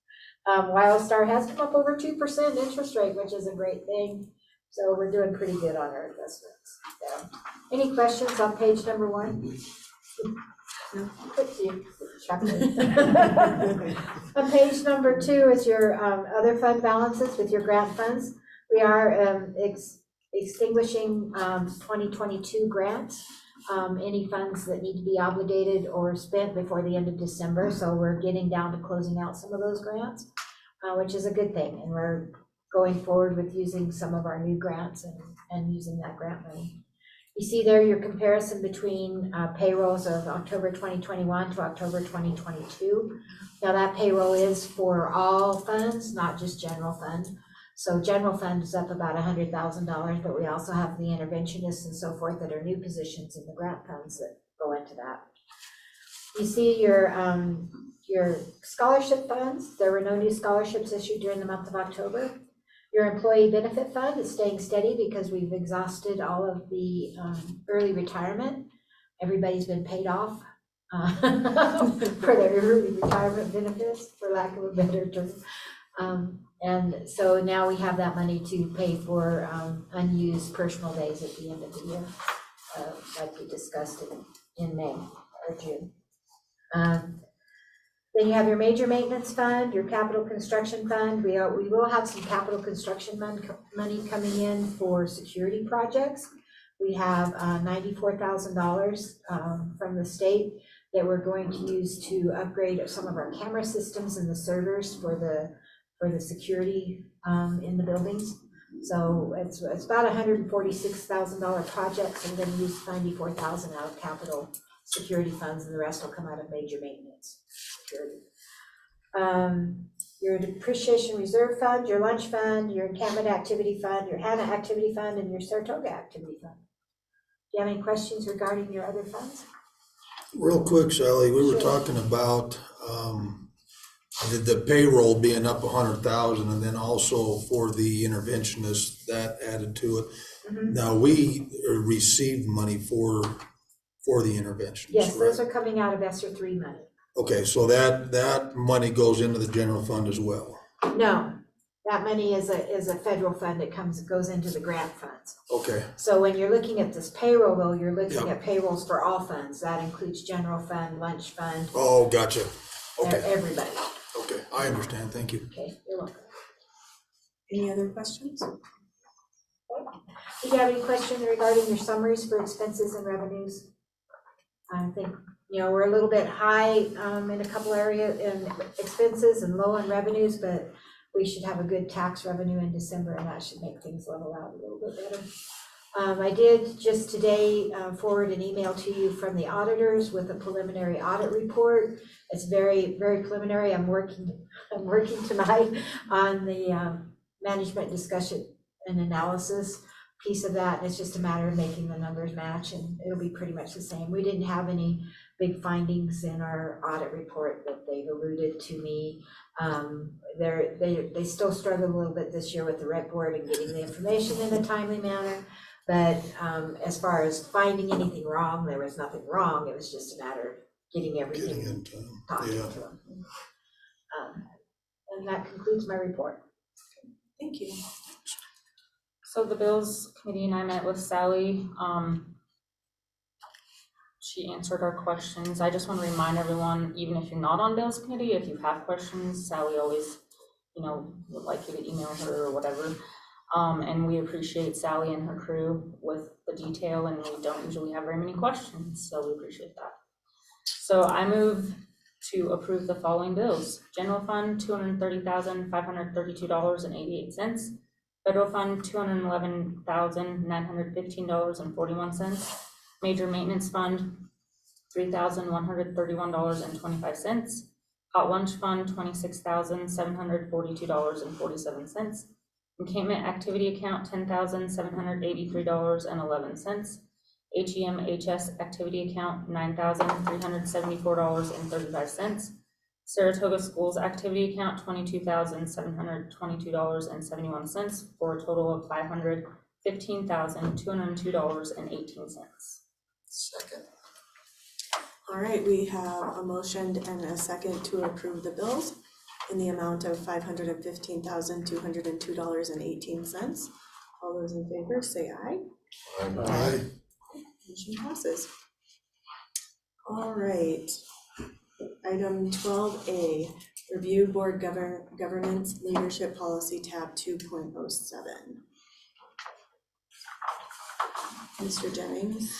Wildstar has come up over 2% interest rate, which is a great thing. So we're doing pretty good on our investments. So, any questions on page number 1? No. On page number 2 is your other fund balances with your grant funds. We are extinguishing 2022 grants, any funds that need to be obligated or spent before the end of December. So we're getting down to closing out some of those grants, which is a good thing. And we're going forward with using some of our new grants and using that grant money. You see there your comparison between payrolls of October 2021 to October 2022. Now that payroll is for all funds, not just general fund. So general fund is up about $100,000, but we also have the interventionists and so forth that are new positions in the grant funds that go into that. You see your scholarship funds. There were no new scholarships issued during the month of October. Your employee benefit fund is staying steady because we've exhausted all of the early retirement. Everybody's been paid off for their early retirement benefits, for lack of a better term. And so now we have that money to pay for unused personal days at the end of the year, like we discussed in May or June. Then you have your major maintenance fund, your capital construction fund. We will have some capital construction money coming in for security projects. We have $94,000 from the state that we're going to use to upgrade some of our camera systems and the servers for the security in the buildings. So it's about $146,000 project. So we're going to use $94,000 out of capital security funds, and the rest will come out of major maintenance security. Your depreciation reserve fund, your lunch fund, your encampment activity fund, your HANA activity fund, and your Saratoga activity fund. Do you have any questions regarding your other funds? Real quick, Sally, we were talking about the payroll being up 100,000, and then also for the interventionist that added to it. Mm-hmm. Now we received money for the interventionist. Yes, right? Those are coming out of ESSER 3 money. Okay, so that money goes into the general fund as well. No, that money is a federal fund that goes into the grant funds. Okay. So when you're looking at this payroll, though, you're looking at payrolls for all funds. That includes general fund, lunch fund. Oh, gotcha. Okay. Everybody. Okay, I understand. Thank you. Okay, you're welcome. Any other questions? Do you have any questions regarding your summaries for expenses and revenues? I think, we're a little bit high in a couple areas in expenses and low in revenues, but we should have a good tax revenue in December, and that should make things level out a little bit better. I did just today forward an email to you from the auditors with a preliminary audit report. It's very, very preliminary. I'm working tonight on the management discussion and analysis piece of that. And it's just a matter of making the numbers match, and it'll be pretty much the same. We didn't have any big findings in our audit report that they've alluded to me. They still struggle a little bit this year with the rec board and getting the information in a timely manner. But as far as finding anything wrong, there was nothing wrong. It was just a matter of getting everything in time. talking Yeah. to them. And that concludes my report. Thank you. So the Bills Committee and I met with Sally. She answered our questions. I just want to remind everyone, even if you're not on Bills Committee, if you have questions, Sally always, would like you to email her or whatever. And we appreciate Sally and her crew with the detail, and we don't usually have very many questions, so we appreciate that. So I move to approve the following bills. General Fund, $230,532.88. Federal Fund, $211,915.41. Major Maintenance Fund, $3,131.25. Hot Lunch Fund, $26,742.47. Encampment Activity Account, $10,783.11. HEMHS Activity Account, $9,374.35. Saratoga Schools Activity Account, $22,722.71, for a total of $515,202.18. Second. All right, we have a motion and a second to approve the bills in the amount of $515,202.18. All those in favor say aye. Aye. Motion passes. All right. Item 12A, review board governance leadership policy tab 2.07. Mr. Jennings.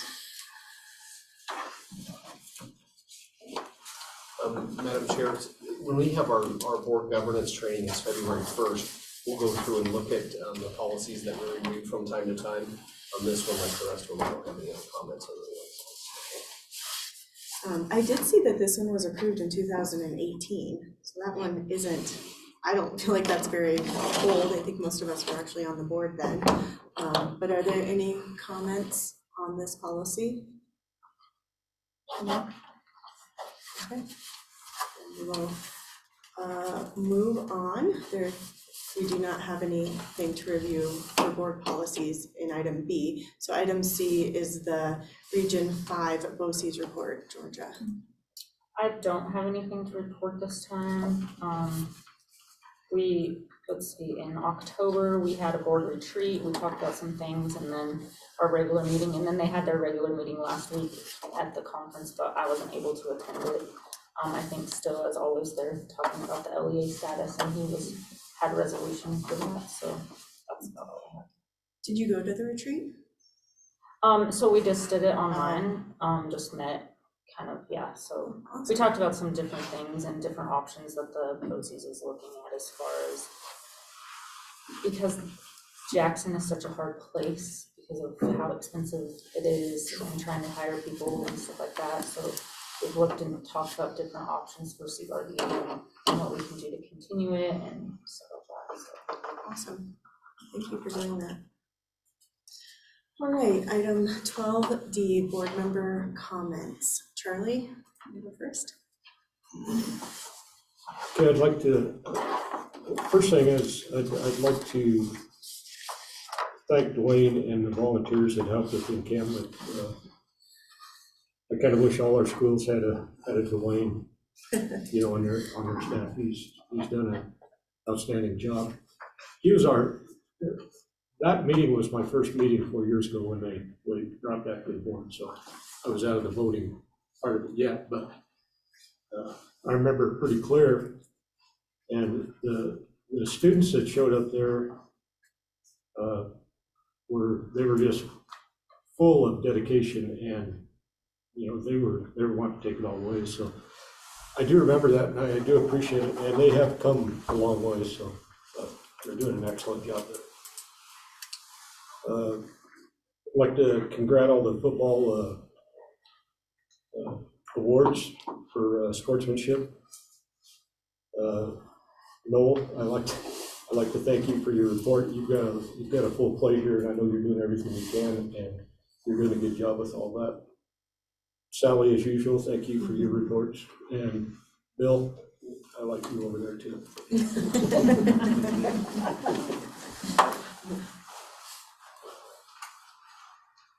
Madam Chair, when we have our board governance training, it's February 1st, we'll go through and look at the policies that we review from time to time. On this one, like the rest of them, I don't have any other comments on the I did see that this one was approved in 2018, so that one isn't, I don't feel like that's very old. I think most of us were actually on the board then. But are there any comments on this policy? No? Okay. We will move on. We do not have anything to review for board policies in item B. So item C is the Region 5 BOCES report, Georgia. I don't have anything to report this time. Let's see, in October, we had a board retreat. We talked about some things, and then our regular meeting, and then they had their regular meeting last week at the conference, but I wasn't able to attend it. I think still, as always, they're talking about the LEA status, and he had a resolution for that, so that's about all I have. Did you go to the retreat? So we just did it online, just met so we talked about some different things and different options that the BOCES is looking at as far as, because Jackson is such a hard place because of how expensive it is and trying to hire people and stuff like that, so we've looked and talked about different options for CRD and what we can do to continue it and stuff like that, so. Awesome. Thank you for doing that. All right, item 12D, board member comments. Charlie, you go first. Okay, I'd like to, first thing is, I'd like to thank Dwayne and the volunteers that helped with the encampment. I kind of wish all our schools had a Dwayne, on their staff. He's done an outstanding job. That meeting was my first meeting 4 years ago when they dropped that to the board, so I was out of the voting part of it yet, but I remember pretty clear. And the students that showed up there were just full of dedication, and they were wanting to take it all away. So I do remember that, and I do appreciate it, and they have come a long way. So they're doing an excellent job there. like to congratulate all the football awards for sportsmanship. Noel, I'd like to thank you for your report. You've got a full plate here, and I know you're doing everything you can, and you're doing a good job with all that. Sally, as usual, thank you for your reports. And Bill, I like you over there too.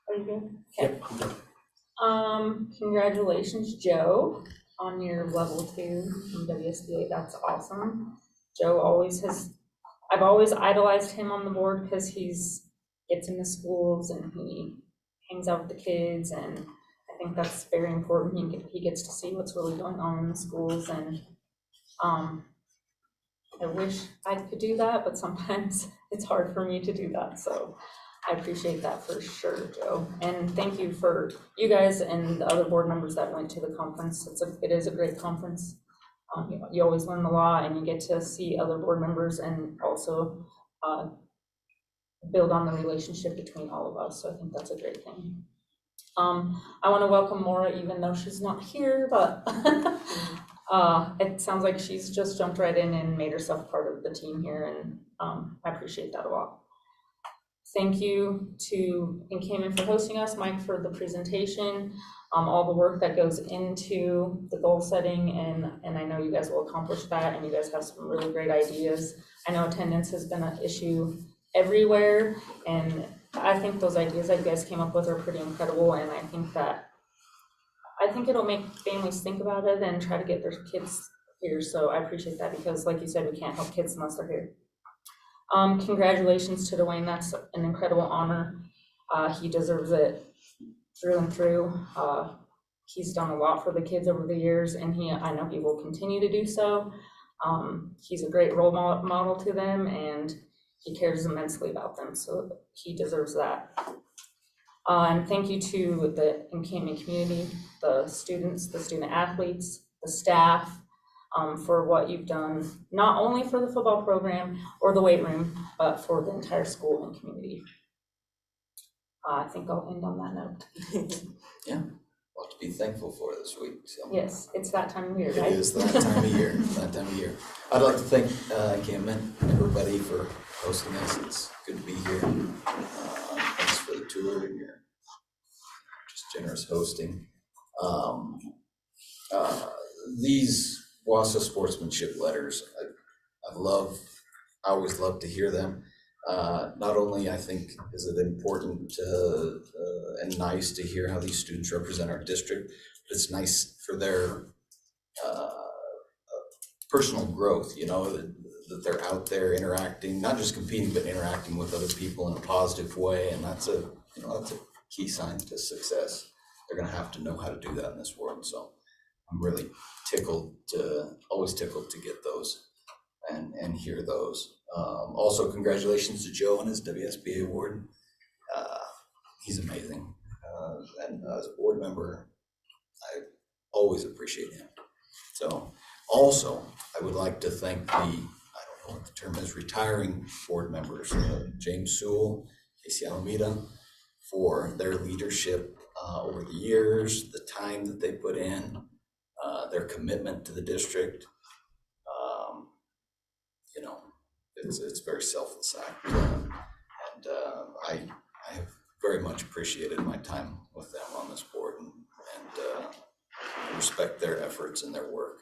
Are you good? Okay. Congratulations, Joe, on your level 2 in WSBA. That's awesome. Joe I've always idolized him on the board because gets into schools and he hangs out with the kids, and I think that's very important. He gets to see what's really going on in the schools, and I wish I could do that, but sometimes it's hard for me to do that. So I appreciate that for sure, Joe. And thank you for you guys and the other board members that went to the conference. It is a great conference. You always learn a lot, and you get to see other board members and also build on the relationship between all of us. So I think that's a great thing. I want to welcome Maura, even though she's not here, but it sounds like she's just jumped right in and made herself part of the team here, and I appreciate that a lot. Thank you to Encampment for hosting us, Mike for the presentation, all the work that goes into the goal setting, and I know you guys will accomplish that, and you guys have some really great ideas. I know attendance has been an issue everywhere, and I think those ideas that you guys came up with are pretty incredible, and I think it'll make families think about it and try to get their kids here. So I appreciate that, because like you said, we can't help kids unless they're here. Congratulations to Dwayne. That's an incredible honor. He deserves it through and through. He's done a lot for the kids over the years, and I know he will continue to do so. He's a great role model to them, and he cares immensely about them, so he deserves that. And thank you to the encampment community, the students, the student athletes, the staff, for what you've done, not only for the football program or the weight room, but for the entire school and community. I think I'll end on that note. Yeah, a lot to be thankful for this week. So. Yes, it's that time of year, right? It is that time of year. That time of year. I'd like to thank Encampment and everybody for hosting us. It's good to be here. Thanks for the tour and your just generous hosting. These WASA sportsmanship letters, I always love to hear them. Not only I think is it important and nice to hear how these students represent our district, but it's nice for their personal growth, that they're out there interacting, not just competing, but interacting with other people in a positive way, and that's a key sign to success. They're gonna have to know how to do that in this world, so I'm really always tickled to get those and hear those. Also, congratulations to Joe on his WSBA award. He's amazing. And as a board member, I always appreciate him. So also, I would like to thank I don't know what the term is, retiring board members, James Sewell, Casey Alameda, for their leadership over the years, the time that they put in, their commitment to the district. It's very selfless act, and I have very much appreciated my time with them on this board, and respect their efforts and their work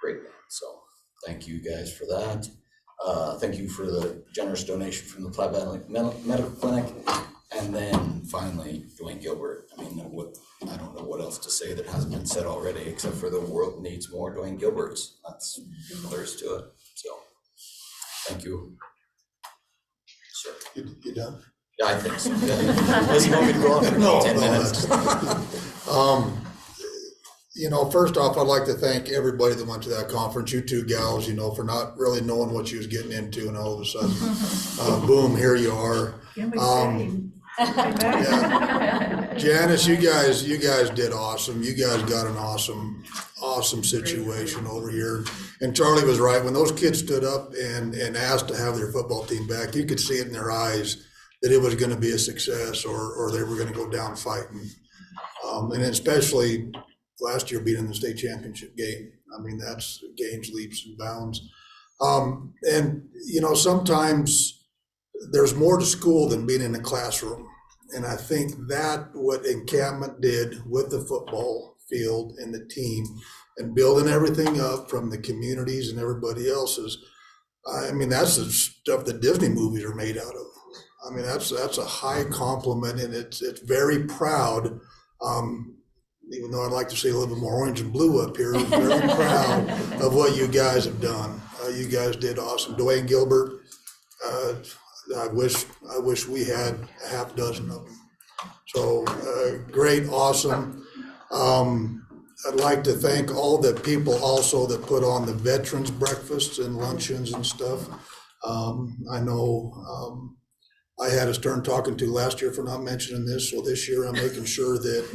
greatly. So thank you guys for that. Thank you for the generous donation from the Platte Valley Medical Clinic. And then finally, Dwayne Gilbert. I don't know what else to say that hasn't been said already, except for the world needs more Dwayne Gilberts. That's all there is to it. So thank you. Sure. You done? Yeah, I think so. Does he want me to go on for 10 minutes? First off, I'd like to thank everybody that went to that conference, you two gals, for not really knowing what you was getting into, and all of a sudden, boom, here you are. Yeah. Janice, you guys did awesome. You guys got an awesome situation over here. And Charlie was right. When those kids stood up and asked to have their football team back, you could see it in their eyes that it was gonna be a success or they were gonna go down fighting. And especially last year being in the state championship game. I mean, that's games, leaps and bounds. And, you know, sometimes there's more to school than being in a classroom. And I think that what encampment did with the football field and the team and building everything up from the communities and everybody else's, I mean, that's the stuff that Disney movies are made out of. I mean, that's a high compliment, and it's very proud. Even though I'd like to see a little bit more orange and blue up here, very proud of what you guys have done. You guys did awesome. Dwayne Gilbert, I wish we had a half dozen of them. So great, awesome. I'd like to thank all the people also that put on the veterans breakfasts and luncheons and stuff. I know I had a stern talking to last year for not mentioning this, so this year I'm making sure that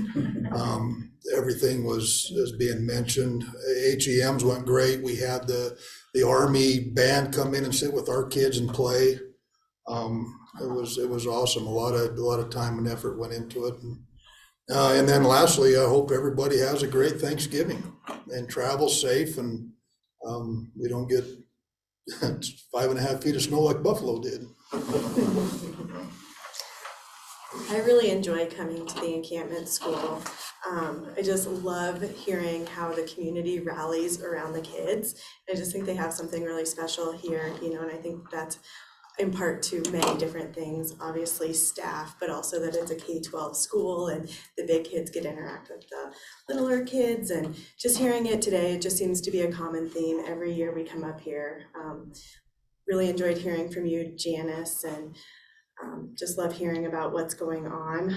everything is being mentioned. HEMs went great. We had the Army band come in and sit with our kids and play. It was awesome. A lot of time and effort went into it. And then lastly, I hope everybody has a great Thanksgiving and travel safe, and we don't get 5.5 feet of snow like Buffalo did. I really enjoy coming to the encampment school. I just love hearing how the community rallies around the kids. I just think they have something really special here, you know, and I think that's in part to many different things, obviously staff, but also that it's a K-12 school and the big kids get to interact with the littler kids, and just hearing it today, it just seems to be a common theme every year we come up here. Really enjoyed hearing from you, Janice, and just love hearing about what's going on.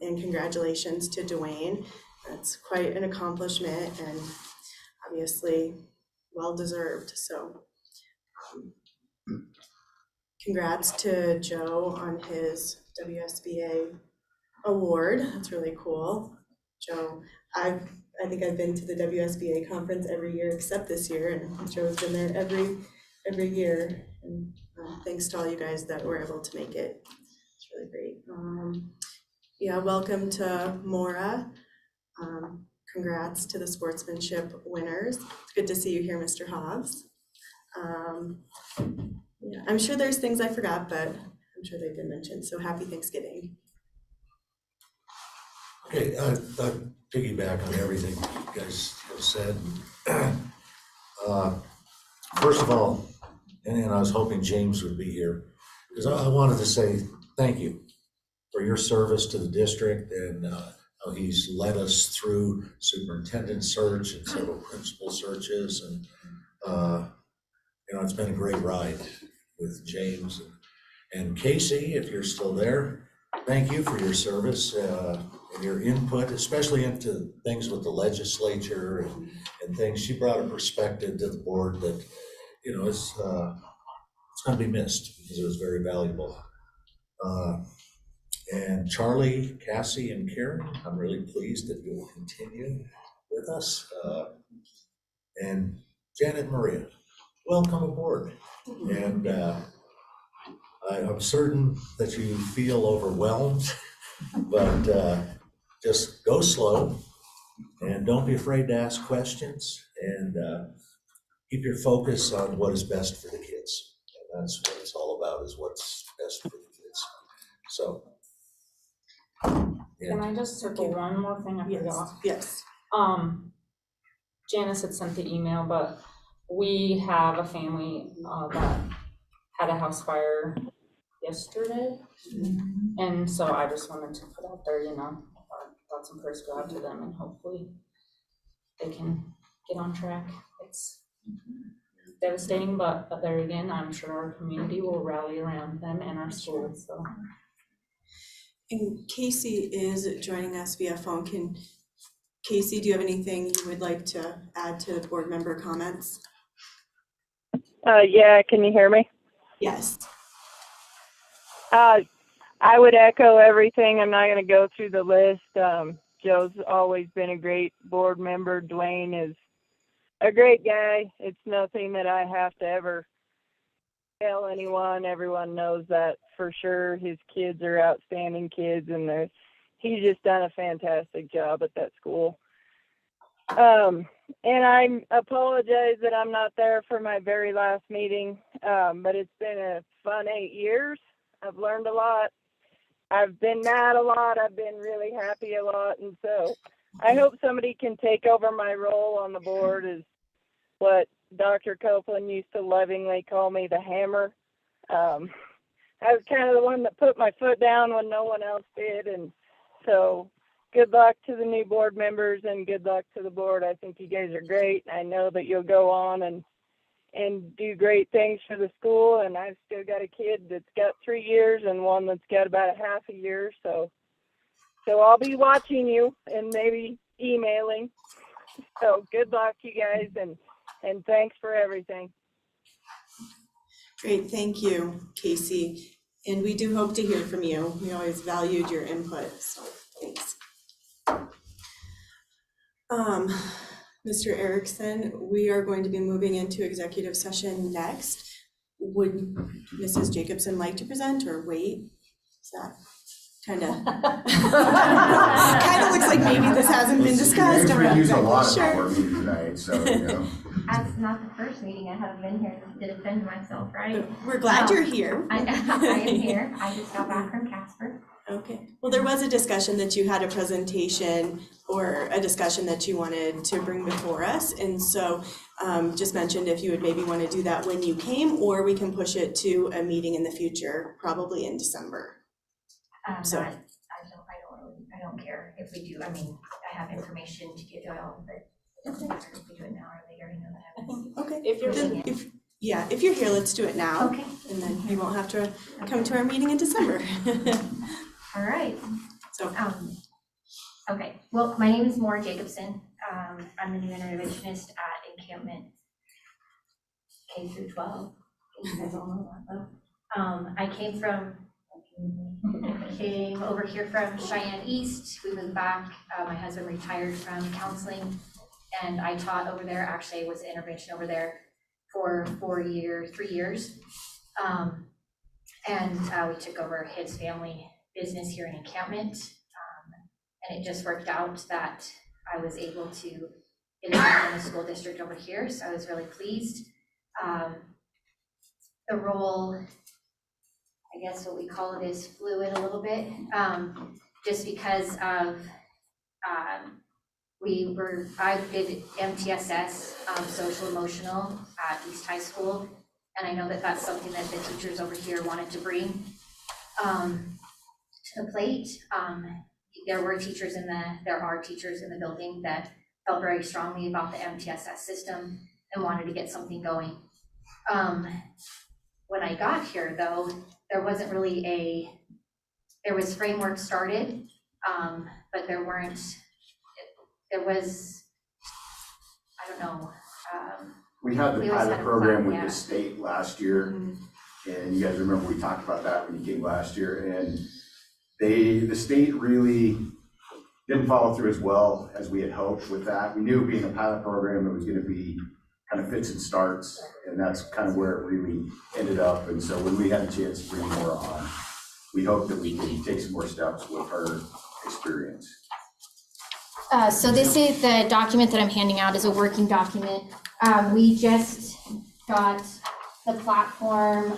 And congratulations to Dwayne. That's quite an accomplishment and obviously well-deserved. So congrats to Joe on his WSBA award. That's really cool. Joe, I think I've been to the WSBA conference every year except this year, and Joe's been there every year. And thanks to all you guys that were able to make it. It's really great. Yeah, welcome to Mora. Congrats to the sportsmanship winners. It's good to see you here, Mr. Hobbs. Yeah, I'm sure there's things I forgot, but I'm sure they've been mentioned. So happy Thanksgiving. Okay, I piggyback on everything you guys have said. First of all, and I was hoping James would be here, because I wanted to say thank you for your service to the district and how he's led us through superintendent search and several principal searches, and you know, it's been a great ride with James and Casey. If you're still there, thank you for your service and your input, especially into things with the legislature and things. She brought a perspective to the board that, you know, it's going to be missed because it was very valuable. And Charlie, Cassie, and Karen, I'm really pleased that you will continue with us. And Janet and Maria, welcome aboard. And I'm certain that you feel overwhelmed, but just go slow and don't be afraid to ask questions, and keep your focus on what is best for the kids. And that's what it's all about, is what's best for the kids. So. Can I just circle one more thing I forgot? Yes. Janice had sent the email, but we have a family that had a house fire yesterday. And so I just wanted to put out there, you know, our thoughts and prayers go out to them, and hopefully they can get on track. It's devastating, but there again, I'm sure our community will rally around them and our schools, so. And Casey is joining us via phone. Casey, do you have anything you would like to add to the board member comments? Yeah, can you hear me? Yes. I would echo everything. I'm not going to go through the list. Joe's always been a great board member. Dwayne is a great guy. It's nothing that I have to ever tell anyone. Everyone knows that for sure. His kids are outstanding kids, and he's just done a fantastic job at that school. And I apologize that I'm not there for my very last meeting, but it's been a fun 8 years. I've learned a lot. I've been mad a lot. I've been really happy a lot. And so I hope somebody can take over my role on the board as what Dr. Copeland used to lovingly call me, the hammer. I was kind of the one that put my foot down when no one else did. And so good luck to the new board members and good luck to the board. I think you guys are great. I know that you'll go on and do great things for the school. And I've still got a kid that's got 3 years and one that's got about a half a year. So I'll be watching you and maybe emailing. So good luck, you guys, and thanks for everything. Great, thank you, Casey. And we do hope to hear from you. We always valued your input, so thanks. Mr. Erickson, we are going to be moving into executive session next. Would Mrs. Jacobson like to present or wait? Is that kind of looks like maybe this hasn't been discussed. We use a lot of Sure. our meeting tonight, so, you know. That's not the first meeting I haven't been here to defend myself, right? We're glad you're here. I am here. I just got back from Casper. Okay, well, there was a discussion that you had a presentation or a discussion that you wanted to bring before us. And so just mentioned if you would maybe want to do that when you came, or we can push it to a meeting in the future, probably in December. So I don't care if we do. I mean, I have information to get out, but it doesn't matter if we do it now or later. I know that happens. Okay, If you're if you're here, let's do it now. Okay. And then you won't have to come to our meeting in December. All right. So, okay. Well, my name is Maura Jacobson. I'm the new interventionist at Encampment K through 12. You guys all know that though. I came over here from Cheyenne East. We moved back. My husband retired from counseling, and I taught over there. Actually, I was intervention over there for 3 years. And we took over his family business here in Encampment. And it just worked out that I was able to get in the school district over here, so I was really pleased. The role, I guess what we call it, is fluid a little bit, just because of I did MTSS, social emotional at East High School, and I know that that's something that the teachers over here wanted to bring to the plate. There are teachers in the building that felt very strongly about the MTSS system and wanted to get something going. When I got here, though, there wasn't really there was framework started, but there was, I don't know. We had the We always pilot had a program plan, with yeah. the state last year, and you guys remember we talked about that when you came last year, and the state really didn't follow through as well as we had hoped with that. We knew being a pilot program, it was going to be kind of fits and starts, and that's kind of where it really ended up. And so when we had a chance to bring more on, we hope that we can take some more steps with her experience. So this is the document that I'm handing out is a working document. We just got the platform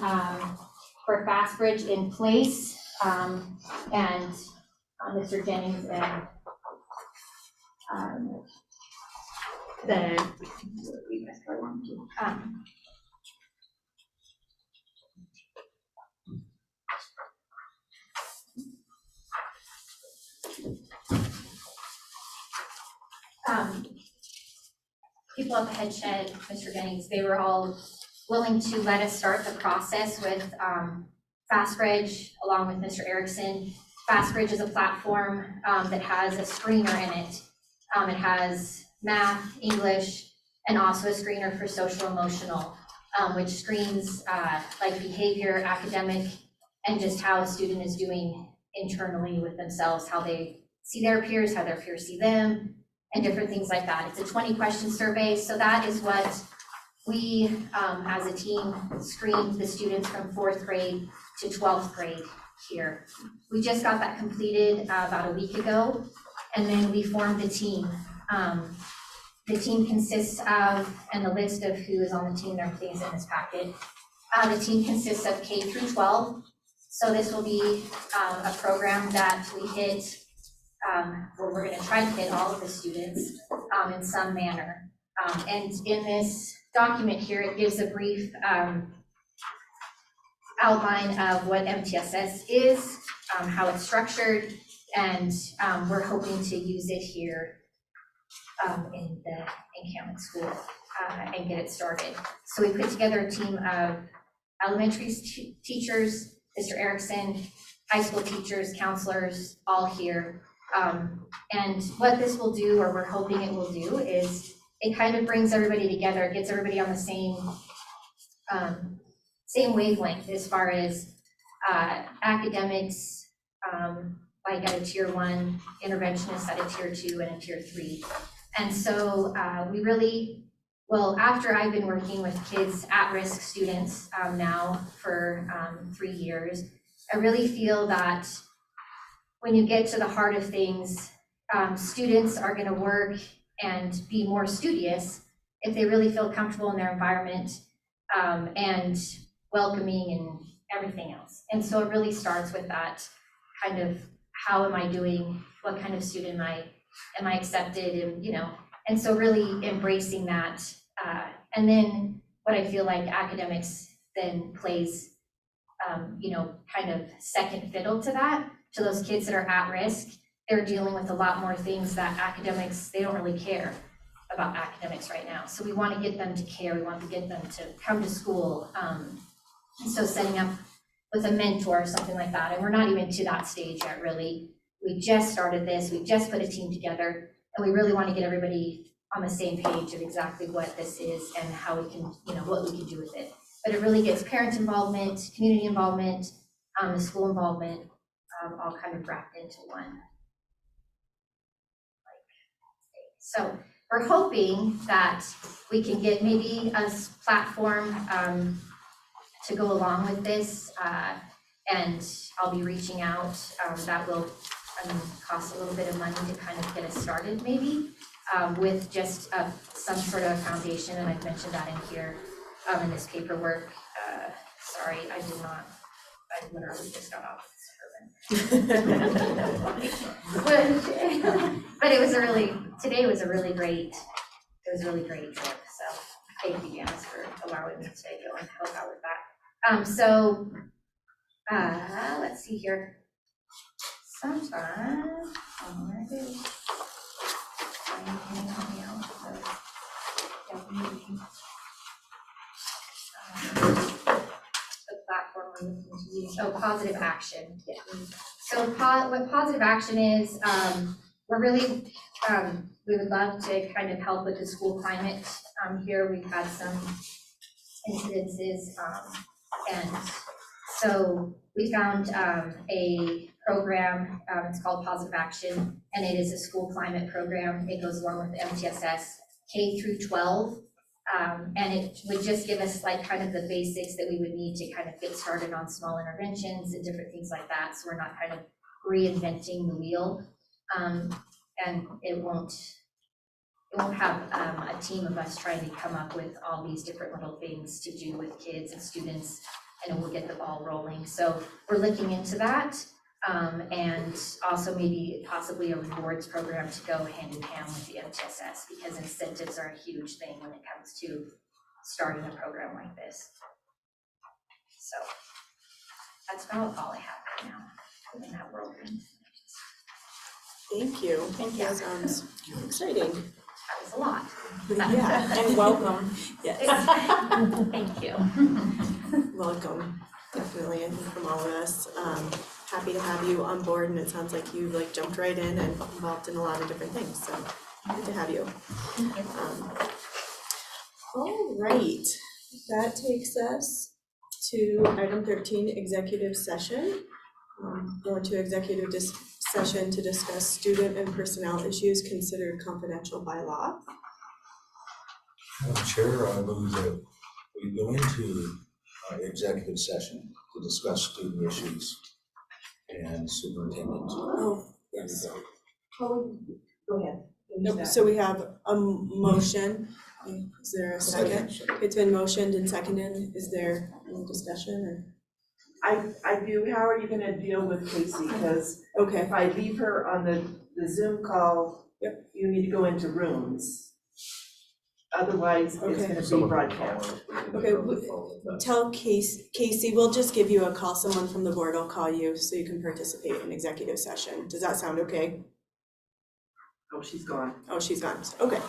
for FastBridge in place, and Mr. Jennings and people at the head shed, Mr. Jennings, they were all willing to let us start the process with FastBridge along with Mr. Erickson. FastBridge is a platform that has a screener in it. It has math, English, and also a screener for social emotional, which screens like behavior, academic, and just how a student is doing internally with themselves, how they see their peers, how their peers see them, and different things like that. It's a 20-question survey, so that is what we, as a team, screened the students from 4th grade to 12th grade here. We just got that completed about a week ago, and then we formed the team. The team consists of, and the list of who is on the team, everything is in this packet. The team consists of K through 12. So this will be a program that we hit, where we're gonna try to hit all of the students in some manner. And in this document here, it gives a brief outline of what MTSS is, how it's structured, and we're hoping to use it here in the encampment school and get it started. So we put together a team of elementary teachers, Mr. Erickson, high school teachers, counselors, all here. And what this will do, or we're hoping it will do, is it kind of brings everybody together, gets everybody on the same wavelength as far as academics, like at a tier 1, interventionists at a tier 2 and a tier 3. And so we really, well, after I've been working with kids, at-risk students now for 3 years, I really feel that when you get to the heart of things, students are gonna work and be more studious if they really feel comfortable in their environment and welcoming and everything else. And so it really starts with that kind of, how am I doing? What kind of student am I accepted? And, you know, and so really embracing that. And then what I feel like academics then plays, you know, kind of second fiddle to that, to those kids that are at risk. They're dealing with a lot more things that academics, they don't really care about academics right now. So we want to get them to care. We want to get them to come to school. And so setting up with a mentor or something like that. And we're not even to that stage yet, really. We just started this. We just put a team together, and we really want to get everybody on the same page of exactly what this is and how we can, you know, what we can do with it. But it really gets parent involvement, community involvement, the school involvement, all kind of wrapped into one. So we're hoping that we can get maybe a platform to go along with this, and I'll be reaching out. That will cost a little bit of money to kind of get us started, maybe, with just some sort of foundation, and I've mentioned that in here in this paperwork. Sorry, I literally just got off but it was today was a really great trip. So thank you, Janice, for allowing me to go and help out with that. So let's see here. Sometimes, where it is. The platform we're looking to use. Oh, positive action. Yeah. So what positive action is, we're really, we would love to kind of help with the school climate. Here we've had some incidences, and so we found a program, it's called Positive Action, and it is a school climate program. It goes along with the MTSS K through 12. And it would just give us like kind of the basics that we would need to kind of get started on small interventions and different things like that. So we're not kind of reinventing the wheel. And it won't have a team of us trying to come up with all these different little things to do with kids and students, and we'll get the ball rolling. So we're looking into that. And also maybe possibly a rewards program to go hand in hand with the MTSS, because incentives are a huge thing when it comes to starting a program like this. So that's about all I have right now in that world. Thank you. Thank you. That sounds exciting. That was a lot. Yeah, and welcome. Yes. Thank you. Welcome, definitely, I think from all of us. Happy to have you on board, and it sounds like you like jumped right in and involved in a lot of different things, so good to have you. All right, that takes us to item 13, executive session. Go into executive session to discuss student and personnel issues considered confidential by law. Madam Chair, I move that we go into executive session to discuss student issues and superintendent. Oh, There you yes. go. Go ahead. Nope, so we have a motion. Is there a second? It's been motioned and seconded. Is there any discussion or? I do, how are you gonna deal with Casey? Because Okay, if I leave her on the Zoom call, you need to go into rooms. Otherwise, it's Okay. gonna be broadcast. okay, tell Casey, we'll just give you a call. Someone from the board will call you so you can participate in executive session. Does that sound okay? Oh, she's gone. Oh, she's gone. Okay.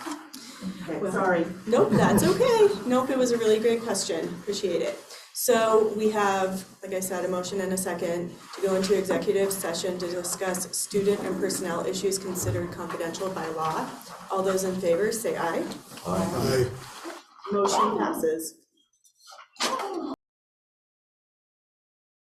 Okay, Well, sorry. Nope, that's okay. Nope, it was a really great question. Appreciate it. So we have, like I said, a motion and a second to go into executive session to discuss student and personnel issues considered confidential by law. All those in favor, say aye. Aye. Motion passes.